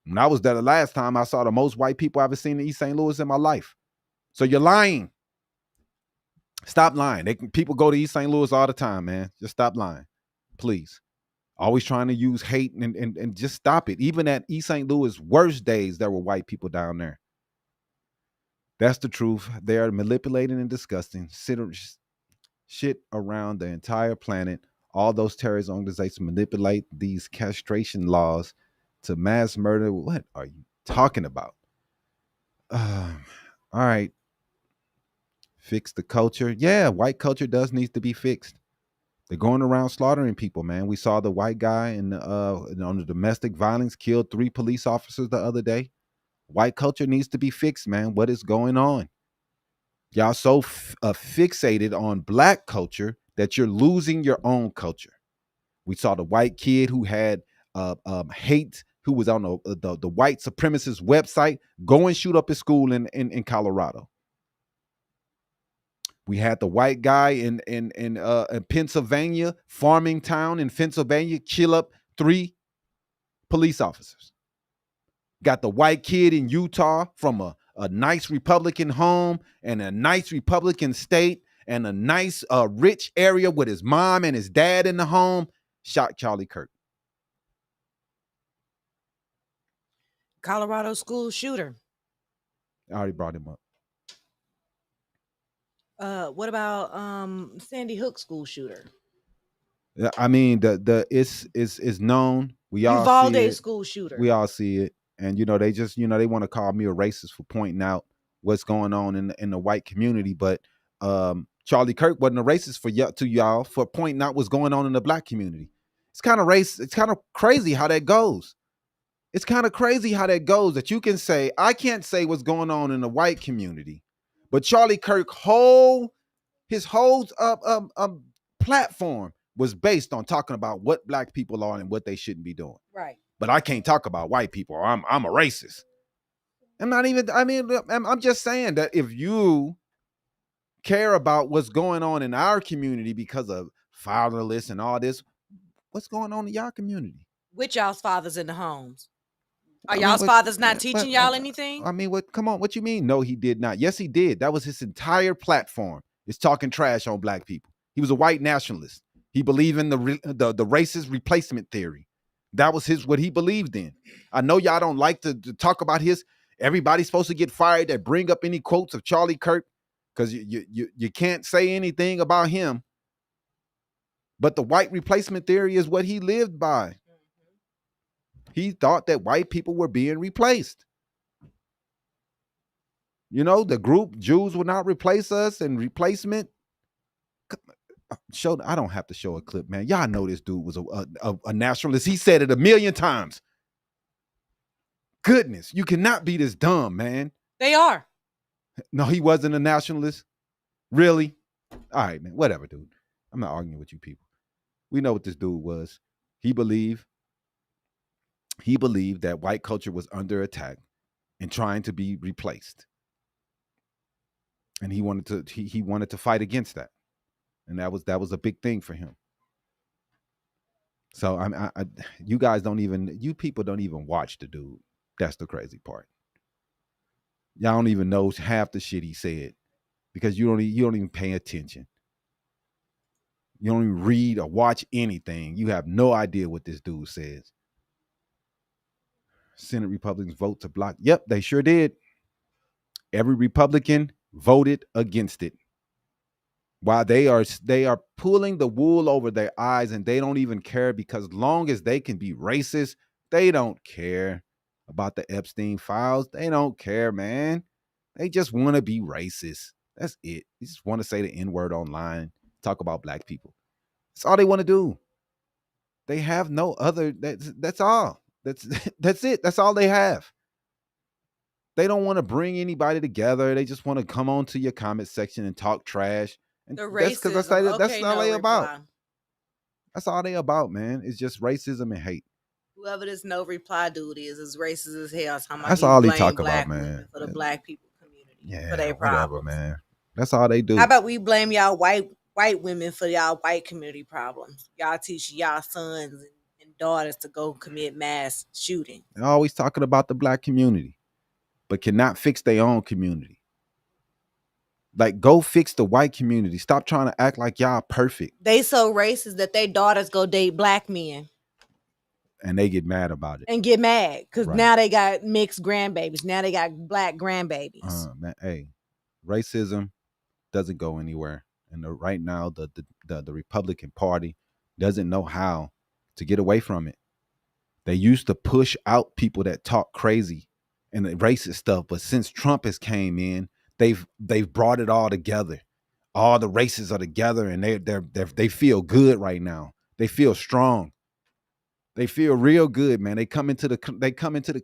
When I was there the last time, I saw the most white people I've ever seen in East St. Louis in my life. So you're lying. Stop lying. People go to East St. Louis all the time, man. Just stop lying, please. Always trying to use hate and just stop it. Even at East St. Louis' worst days, there were white people down there. That's the truth. They are manipulating and disgusting shit around the entire planet. All those terrorist organizations manipulate these castration laws to mass murder. What are you talking about? All right. Fix the culture. Yeah, white culture does need to be fixed. They're going around slaughtering people, man. We saw the white guy on the domestic violence killed 3 police officers the other day. White culture needs to be fixed, man. What is going on? Y'all so fixated on black culture that you're losing your own culture. We saw the white kid who had hate, who was on the white supremacist website, go and shoot up his school in Colorado. We had the white guy in Pennsylvania, Farmingtown in Pennsylvania, kill up 3 police officers. Got the white kid in Utah from a nice Republican home and a nice Republican state and a nice rich area with his mom and his dad in the home, shot Charlie Kirk. Colorado school shooter. I already brought him up. What about Sandy Hook school shooter? I mean, it's known. We all Uvalde see it. School shooter. We all see it, and they just they want to call me a racist for pointing out what's going on in the white community. But Charlie Kirk wasn't a racist to y'all for pointing out what's going on in the black community. It's kind of It's kind of crazy how that goes. It's kind of crazy how that goes. That you can say I can't say what's going on in the white community. But Charlie Kirk his whole platform was based on talking about what black people are and what they shouldn't be doing. Right. But I can't talk about white people. Or I'm a racist. I'm just saying that if you care about what's going on in our community because of fatherless and all this, what's going on in your community? With y'all's fathers in the homes. Are y'all's fathers not teaching y'all anything? Come on, what you mean? No, he did not. Yes, he did. That was his entire platform. Is talking trash on black people. He was a white nationalist. He believed in the racist replacement theory. That was what he believed in. I know y'all don't like to talk about everybody's supposed to get fired that bring up any quotes of Charlie Kirk because you can't say anything about him. But the white replacement theory is what he lived by. He thought that white people were being replaced. The group Jews will not replace us and replacement. I don't have to show a clip, man. Y'all know this dude was a nationalist. He said it 1,000,000 times. Goodness, you cannot be this dumb, man. They are. No, he wasn't a nationalist. Really? All right, man. Whatever, dude. I'm not arguing with you people. We know what this dude was. He believed that white culture was under attack and trying to be replaced. and he wanted to fight against that, and that was a big thing for him. So you people don't even watch the dude. That's the crazy part. Y'all don't even know half the shit he said because you don't even pay attention. You don't even read or watch anything. You have no idea what this dude says. Senate Republicans vote to block. Yep, they sure did. Every Republican voted against it. While they are pulling the wool over their eyes, and they don't even care, because long as they can be racist, they don't care about the Epstein files. They don't care, man. They just want to be racist. That's it. They just want to say the N-word online, talk about black people. That's all they want to do. They have no other. That's all. That's it. That's all they have. They don't want to bring anybody together. They just want to come onto your comment section and talk trash. And The racism. That's all they about. Reply. That's all they about, man. It's just racism and hate. Whoever this no reply dude is racist as hell. That's all they talk about, man. For the black people community. Yeah, for their whatever, problems. man. That's all they do. How about we blame y'all white women for y'all white community problems? Y'all teach y'all sons and daughters to go commit mass shooting. They're always talking about the black community, but cannot fix their own community. Like, go fix the white community. Stop trying to act like y'all perfect. They so racist that their daughters go date black men. And they get mad about it. And get mad because Right. now they got mixed grandbabies. Now they got black grandbabies. Man, hey, racism doesn't go anywhere. And right now, the Republican Party doesn't know how to get away from it. They used to push out people that talk crazy and the racist stuff, but since Trump has came in, they've brought it all together. All the races are together, and they feel good right now. They feel strong. They feel real good, man. They come into the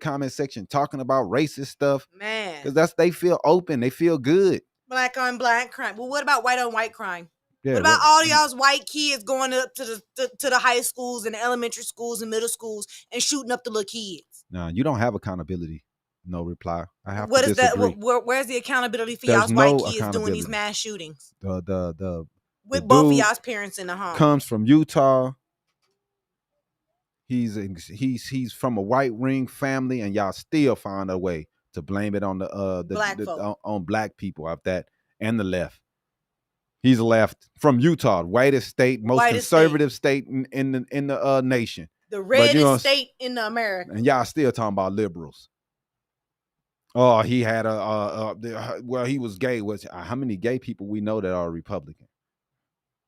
comment section talking about racist stuff, Man, because they feel open. They feel good. black on black crime. Well, what about white on white crime? Yeah, what about all y'all's white kids going up to the high schools and the elementary schools and middle schools and shooting up the little kids? No, you don't have accountability. No reply. I have What to is disagree. that? Where's the accountability for There's y'all's white no kids doing accountability. these mass shootings The with both of dude y'all's parents in the home? comes from Utah. He's from a white ring family, and y'all still find a way to blame it on on black people of that and the left. He's left from Utah, whitest state, most conservative state in the nation. The reddest state in the America. And y'all still talking about liberals. Oh, he had he was gay. How many gay people we know that are Republican?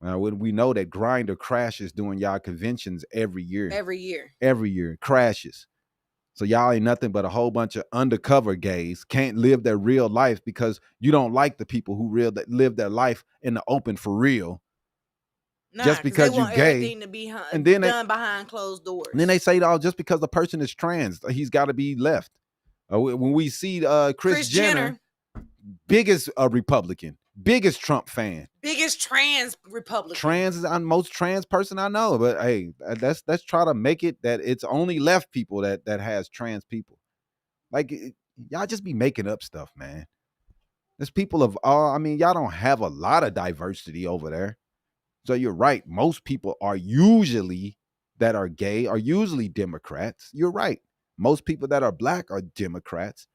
We know that Grindr crashes during y'all conventions every year. Every year crashes. So y'all ain't nothing but a whole bunch of undercover gays, can't live their real life because you don't like the people who live their life in the open for real. Nah, just because you gay, everything to be and then done behind closed doors. And then they say, "Oh, just because the person is trans, he's got to be left." When we see Kris Jenner, biggest Republican, biggest Trump fan, biggest trans Republican. Trans is the most trans person I know. But hey, let's try to make it that it's only left people that has trans people. Like, y'all just be making up stuff, man. There's people of all. I mean, y'all don't have a lot of diversity over there. So you're right. Most people are usually that are gay are usually Democrats. You're right. Most people that are black are Democrats.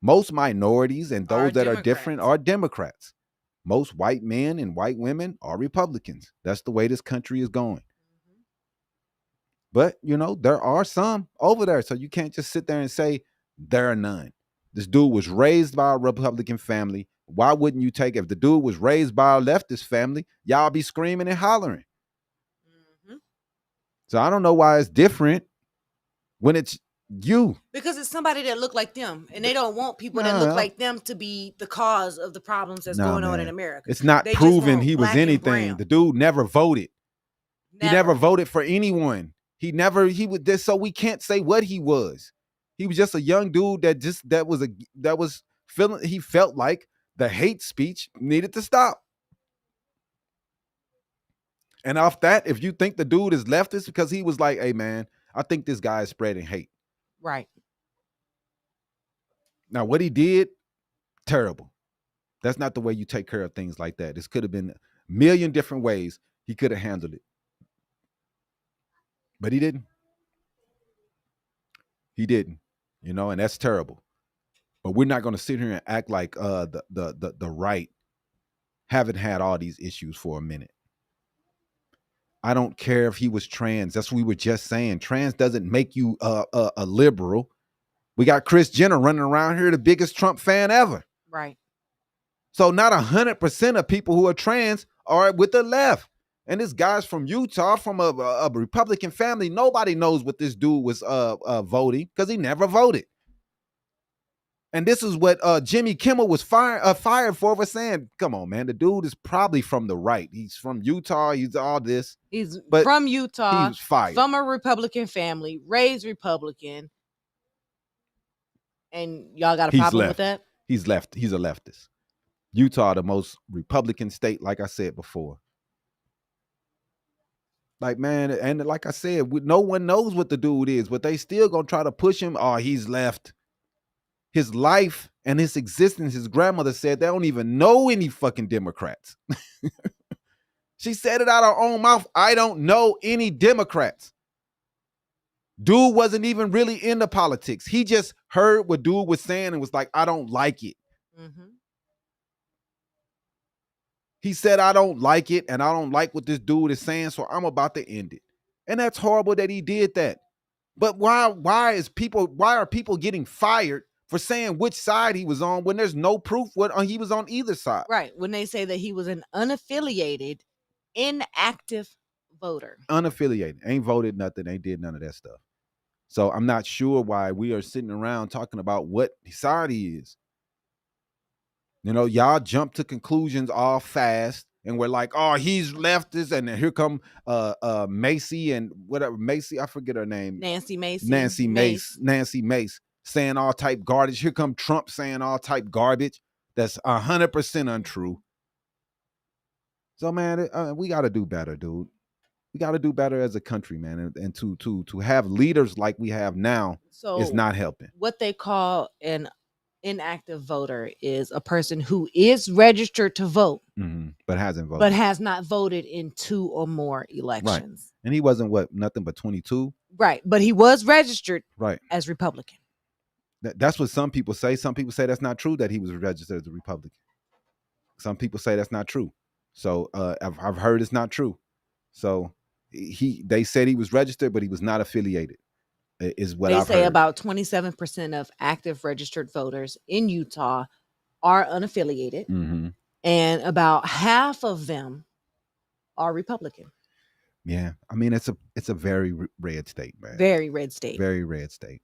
Most minorities and those that are different are Democrats. Most white men and white women are Republicans. That's the way this country is going. But, there are some over there. So you can't just sit there and say there are none. This dude was raised by a Republican family. Why wouldn't you take it? If the dude was raised by a leftist family, y'all be screaming and hollering. Mm-hmm. So I don't know why it's different when it's you. Because it's somebody that look like them, and they don't want people that look like them to be the cause of the problems that's going on in America. It's not proven he was anything. The dude never voted. He never voted for anyone. He was this, so we can't say what he was. He was just a young dude he felt like the hate speech needed to stop. And off that, if you think the dude is leftist because he was like, hey man, I think this guy is spreading hate. Right. Now what he did, terrible. That's not the way you take care of things like that. This could have been a million different ways he could have handled it. But he didn't. He didn't, and that's terrible. But we're not going to sit here and act like the right haven't had all these issues for a minute. I don't care if he was trans. That's what we were just saying. Trans doesn't make you a liberal. We got Kris Jenner running around here, the biggest Trump fan ever. Right. So not 100% of people who are trans are with the left. And this guy's from Utah, from a Republican family. Nobody knows what this dude was voting because he never voted. And this is what Jimmy Kimmel was fired for saying, come on, man, the dude is probably from the right. He's from Utah. He's all this. He's but from Utah. He was fired. From a Republican family, raised Republican. And y'all got a problem with that? He's left. He's a leftist. Utah, the most Republican state, like I said before. Like, man, and like I said, no one knows what the dude is, but they still gonna try to push him. Oh, he's left. His life and his existence, his grandmother said they don't even know any fucking Democrats. She said it out of her own mouth. I don't know any Democrats. Dude wasn't even really into politics. He just heard what dude was saying and was like, I don't like it. Mm-hmm. He said, I don't like it, and I don't like what this dude is saying, so I'm about to end it. And that's horrible that he did that. But why are people getting fired for saying which side he was on when there's no proof he was on either side? Right. When they say that he was an unaffiliated, inactive voter. Unaffiliated. Ain't voted nothing. Ain't did none of that stuff. So I'm not sure why we are sitting around talking about what side he is. Y'all jump to conclusions all fast. And we're like, oh, he's leftist. And then here come Macy and whatever. Macy, I forget her name. Nancy Mace. Nancy Mace saying all type garbage. Here come Trump saying all type garbage. That's 100% untrue. So, man, we got to do better, dude. We got to do better as a country, man. And to have leaders like we have now is not helping. What they call an inactive voter is a person who is registered to vote, but hasn't voted, but has not voted in 2 or more elections. Right. And he wasn't nothing but 22. Right. But he was registered as Republican. That's what some people say. Some people say that's not true, that he was registered as a Republican. Some people say that's not true. So I've heard it's not true. So they said he was registered, but he was not affiliated. Is what I've heard. They say about 27% of active registered voters in Utah are unaffiliated, and about half of them are Republican. Yeah, I mean it's a very red state, man. Very red state. Very red state.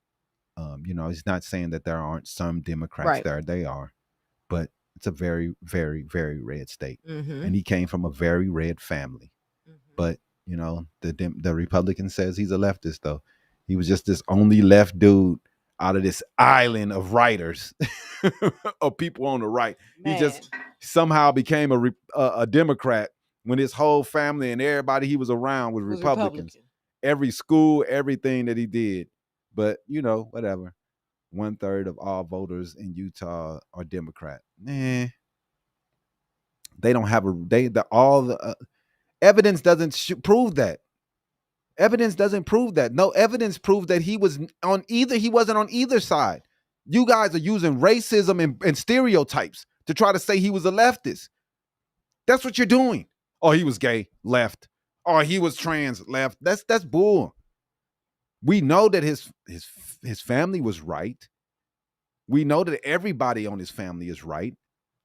It's not saying that there aren't some Democrats there. They are, but it's a very, very, very red state. And he came from a very red family. But the Republican says he's a leftist, though. He was just this only left dude out of this island of writers of people on the right. Man. He just somehow became a Democrat when his whole family and everybody he was around was Republicans. Every school, everything that he did. But, whatever. 1/3 of all voters in Utah are Democrat. They don't have evidence doesn't prove that. Evidence doesn't prove that. No evidence proves that he wasn't on either side. You guys are using racism and stereotypes to try to say he was a leftist. That's what you're doing. Oh, he was gay, left. Oh, he was trans, left. That's bull. We know that his family was right. We know that everybody on his family is right.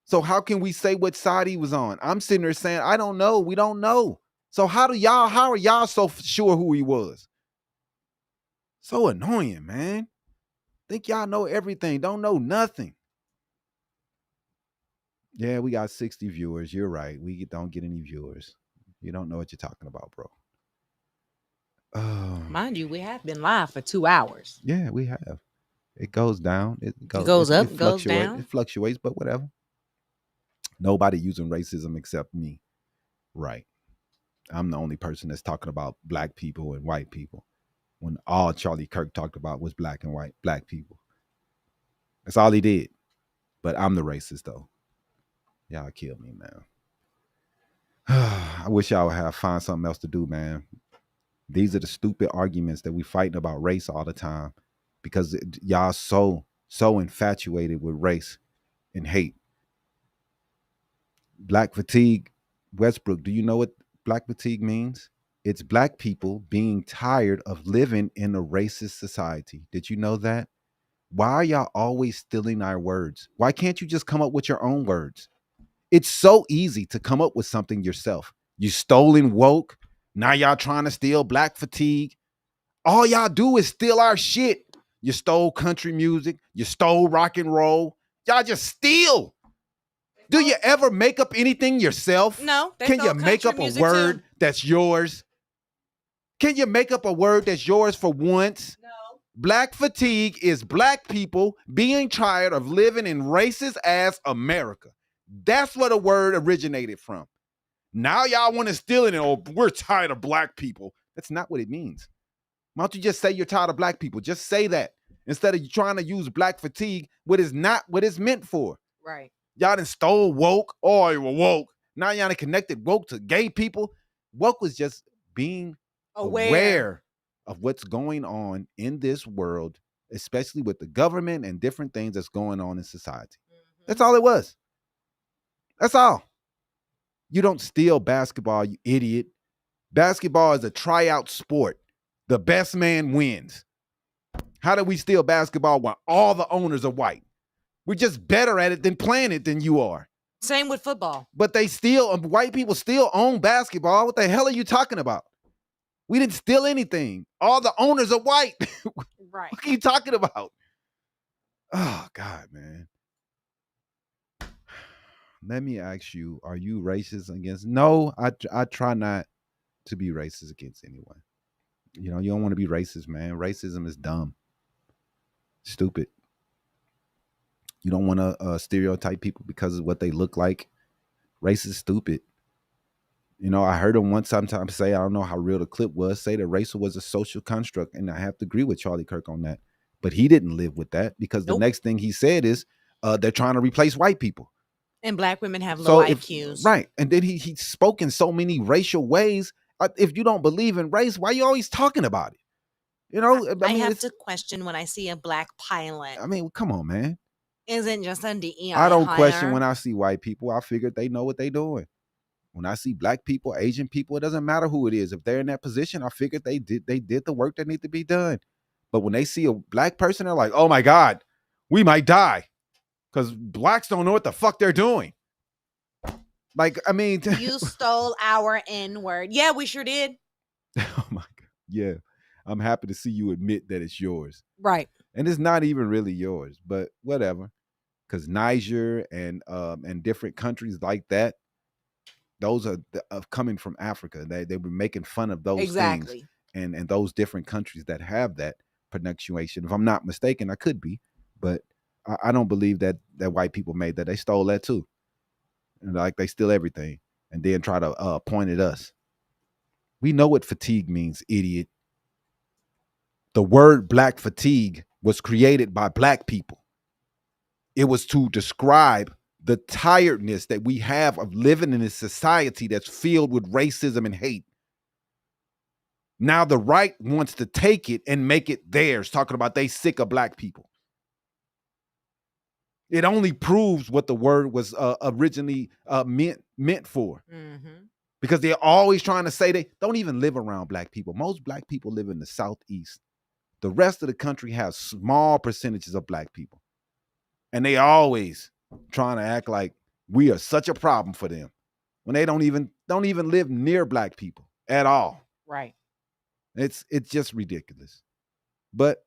So how can we say what side he was on? I'm sitting there saying, I don't know. We don't know. So how are y'all so sure who he was? So annoying, man. Think y'all know everything. Don't know nothing. Yeah, we got 60 viewers. You're right. We don't get any viewers. You don't know what you're talking about, bro. Mind you, we have been live for 2 hours. Yeah, we have. It goes down. It goes up, goes down. It fluctuates, but whatever. Nobody using racism except me. Right. I'm the only person that's talking about black people and white people when all Charlie Kirk talked about was black and white, black people. That's all he did. But I'm the racist, though. Y'all kill me, man. I wish y'all would find something else to do, man. These are the stupid arguments that we fighting about race all the time because y'all so infatuated with race and hate. Black fatigue, Westbrook, do you know what black fatigue means? It's black people being tired of living in a racist society. Did you know that? Why are y'all always stealing our words? Why can't you just come up with your own words? It's so easy to come up with something yourself. You stolen woke. Now y'all trying to steal black fatigue. All y'all do is steal our shit. You stole country music. You stole rock and roll. Y'all just steal. Do you ever make up anything yourself? No. Can you make up a word that's yours? Can you make up a word that's yours for once? No. Black fatigue is black people being tired of living in racist ass America. That's where the word originated from. Now y'all want to steal it and we're tired of black people. That's not what it means. Why don't you just say you're tired of black people? Just say that instead of trying to use black fatigue, what is not what it's meant for. Right. Y'all done stole woke. Oh, you were woke. Now y'all done connected woke to gay people. Woke was just being aware of what's going on in this world, especially with the government and different things that's going on in society. Mm-hmm. That's all it was. That's all. You don't steal basketball, you idiot. Basketball is a tryout sport. The best man wins. How do we steal basketball when all the owners are white? We're just better at it than playing it than you are. Same with football. But they still, white people still own basketball. What the hell are you talking about? We didn't steal anything. All the owners are white. Right. What are you talking about? Oh, God, man. Let me ask you, are you racist against? No, I try not to be racist against anyone. You know, you don't want to be racist, man. Racism is dumb. Stupid. You don't want to stereotype people because of what they look like. Race is stupid. You know, I heard him once sometimes say, I don't know how real the clip was, say that race was a social construct. And I have to agree with Charlie Kirk on that. But he didn't live with that because the next thing he said is they're trying to replace white people. And black women have low IQs. Right. And then he spoke in so many racial ways. If you don't believe in race, why are you always talking about it? You know, I have to question when I see a black pilot. I mean, come on, man. Isn't just a DEI I don't hire. question when I see white people. I figured they know what they're doing. When I see black people, Asian people, it doesn't matter who it is. If they're in that position, I figured they did the work that need to be done. But when they see a black person, they're like, oh my God, we might die. Because blacks don't know what the fuck they're doing. Like, I mean. You stole our N-word. Yeah, we sure did. Oh my God. Yeah. I'm happy to see you admit that it's yours. Right. And it's not even really yours, but whatever. Because Niger and different countries like that, those are coming from Africa. They were making fun of those things. And those different countries that have that pronunciation. If I'm not mistaken, I could be, but I don't believe that white people made that. They stole that too. And like they steal everything and then try to point at us. We know what fatigue means, idiot. The word black fatigue was created by black people. It was to describe the tiredness that we have of living in a society that's filled with racism and hate. Now the right wants to take it and make it theirs, talking about they sick of black people. It only proves what the word was originally meant for. Mm-hmm. Because they're always trying to say they don't even live around black people. Most black people live in the Southeast. The rest of the country has small percentages of black people. And they always trying to act like we are such a problem for them when they don't even live near black people at all. Right. It's just ridiculous. But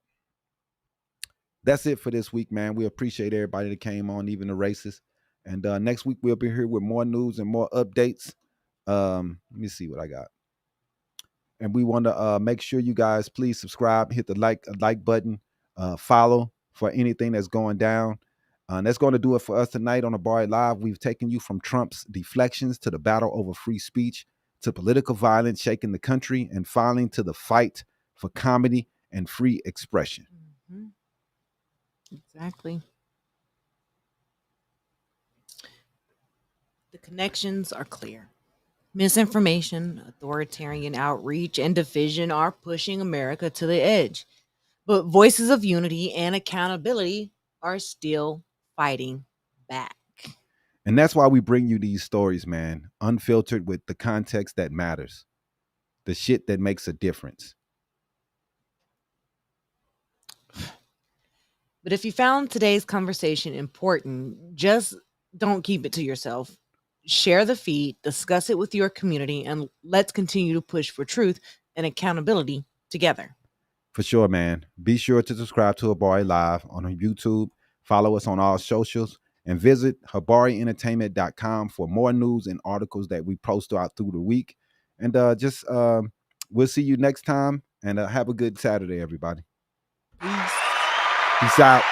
that's it for this week, man. We appreciate everybody that came on, even the racists. And next week we'll be here with more news and more updates. Let me see what I got. And we want to make sure you guys please subscribe, hit the like button, follow for anything that's going down. And that's going to do it for us tonight on Habari Live. We've taken you from Trump's deflections to the battle over free speech, to political violence shaking the country, and finally to the fight for comedy and free expression. Mm-hmm. Exactly. The connections are clear. Misinformation, authoritarian outreach, and division are pushing America to the edge. But voices of unity and accountability are still fighting back. And that's why we bring you these stories, man, unfiltered with the context that matters, the shit that makes a difference. But if you found today's conversation important, just don't keep it to yourself. Share the feed, discuss it with your community, and let's continue to push for truth and accountability together. For sure, man. Be sure to subscribe to Habari Live on YouTube, follow us on all socials, and visit habarientertainment.com for more news and articles that we post throughout through the week. And we'll see you next time, and have a good Saturday, everybody. Peace out.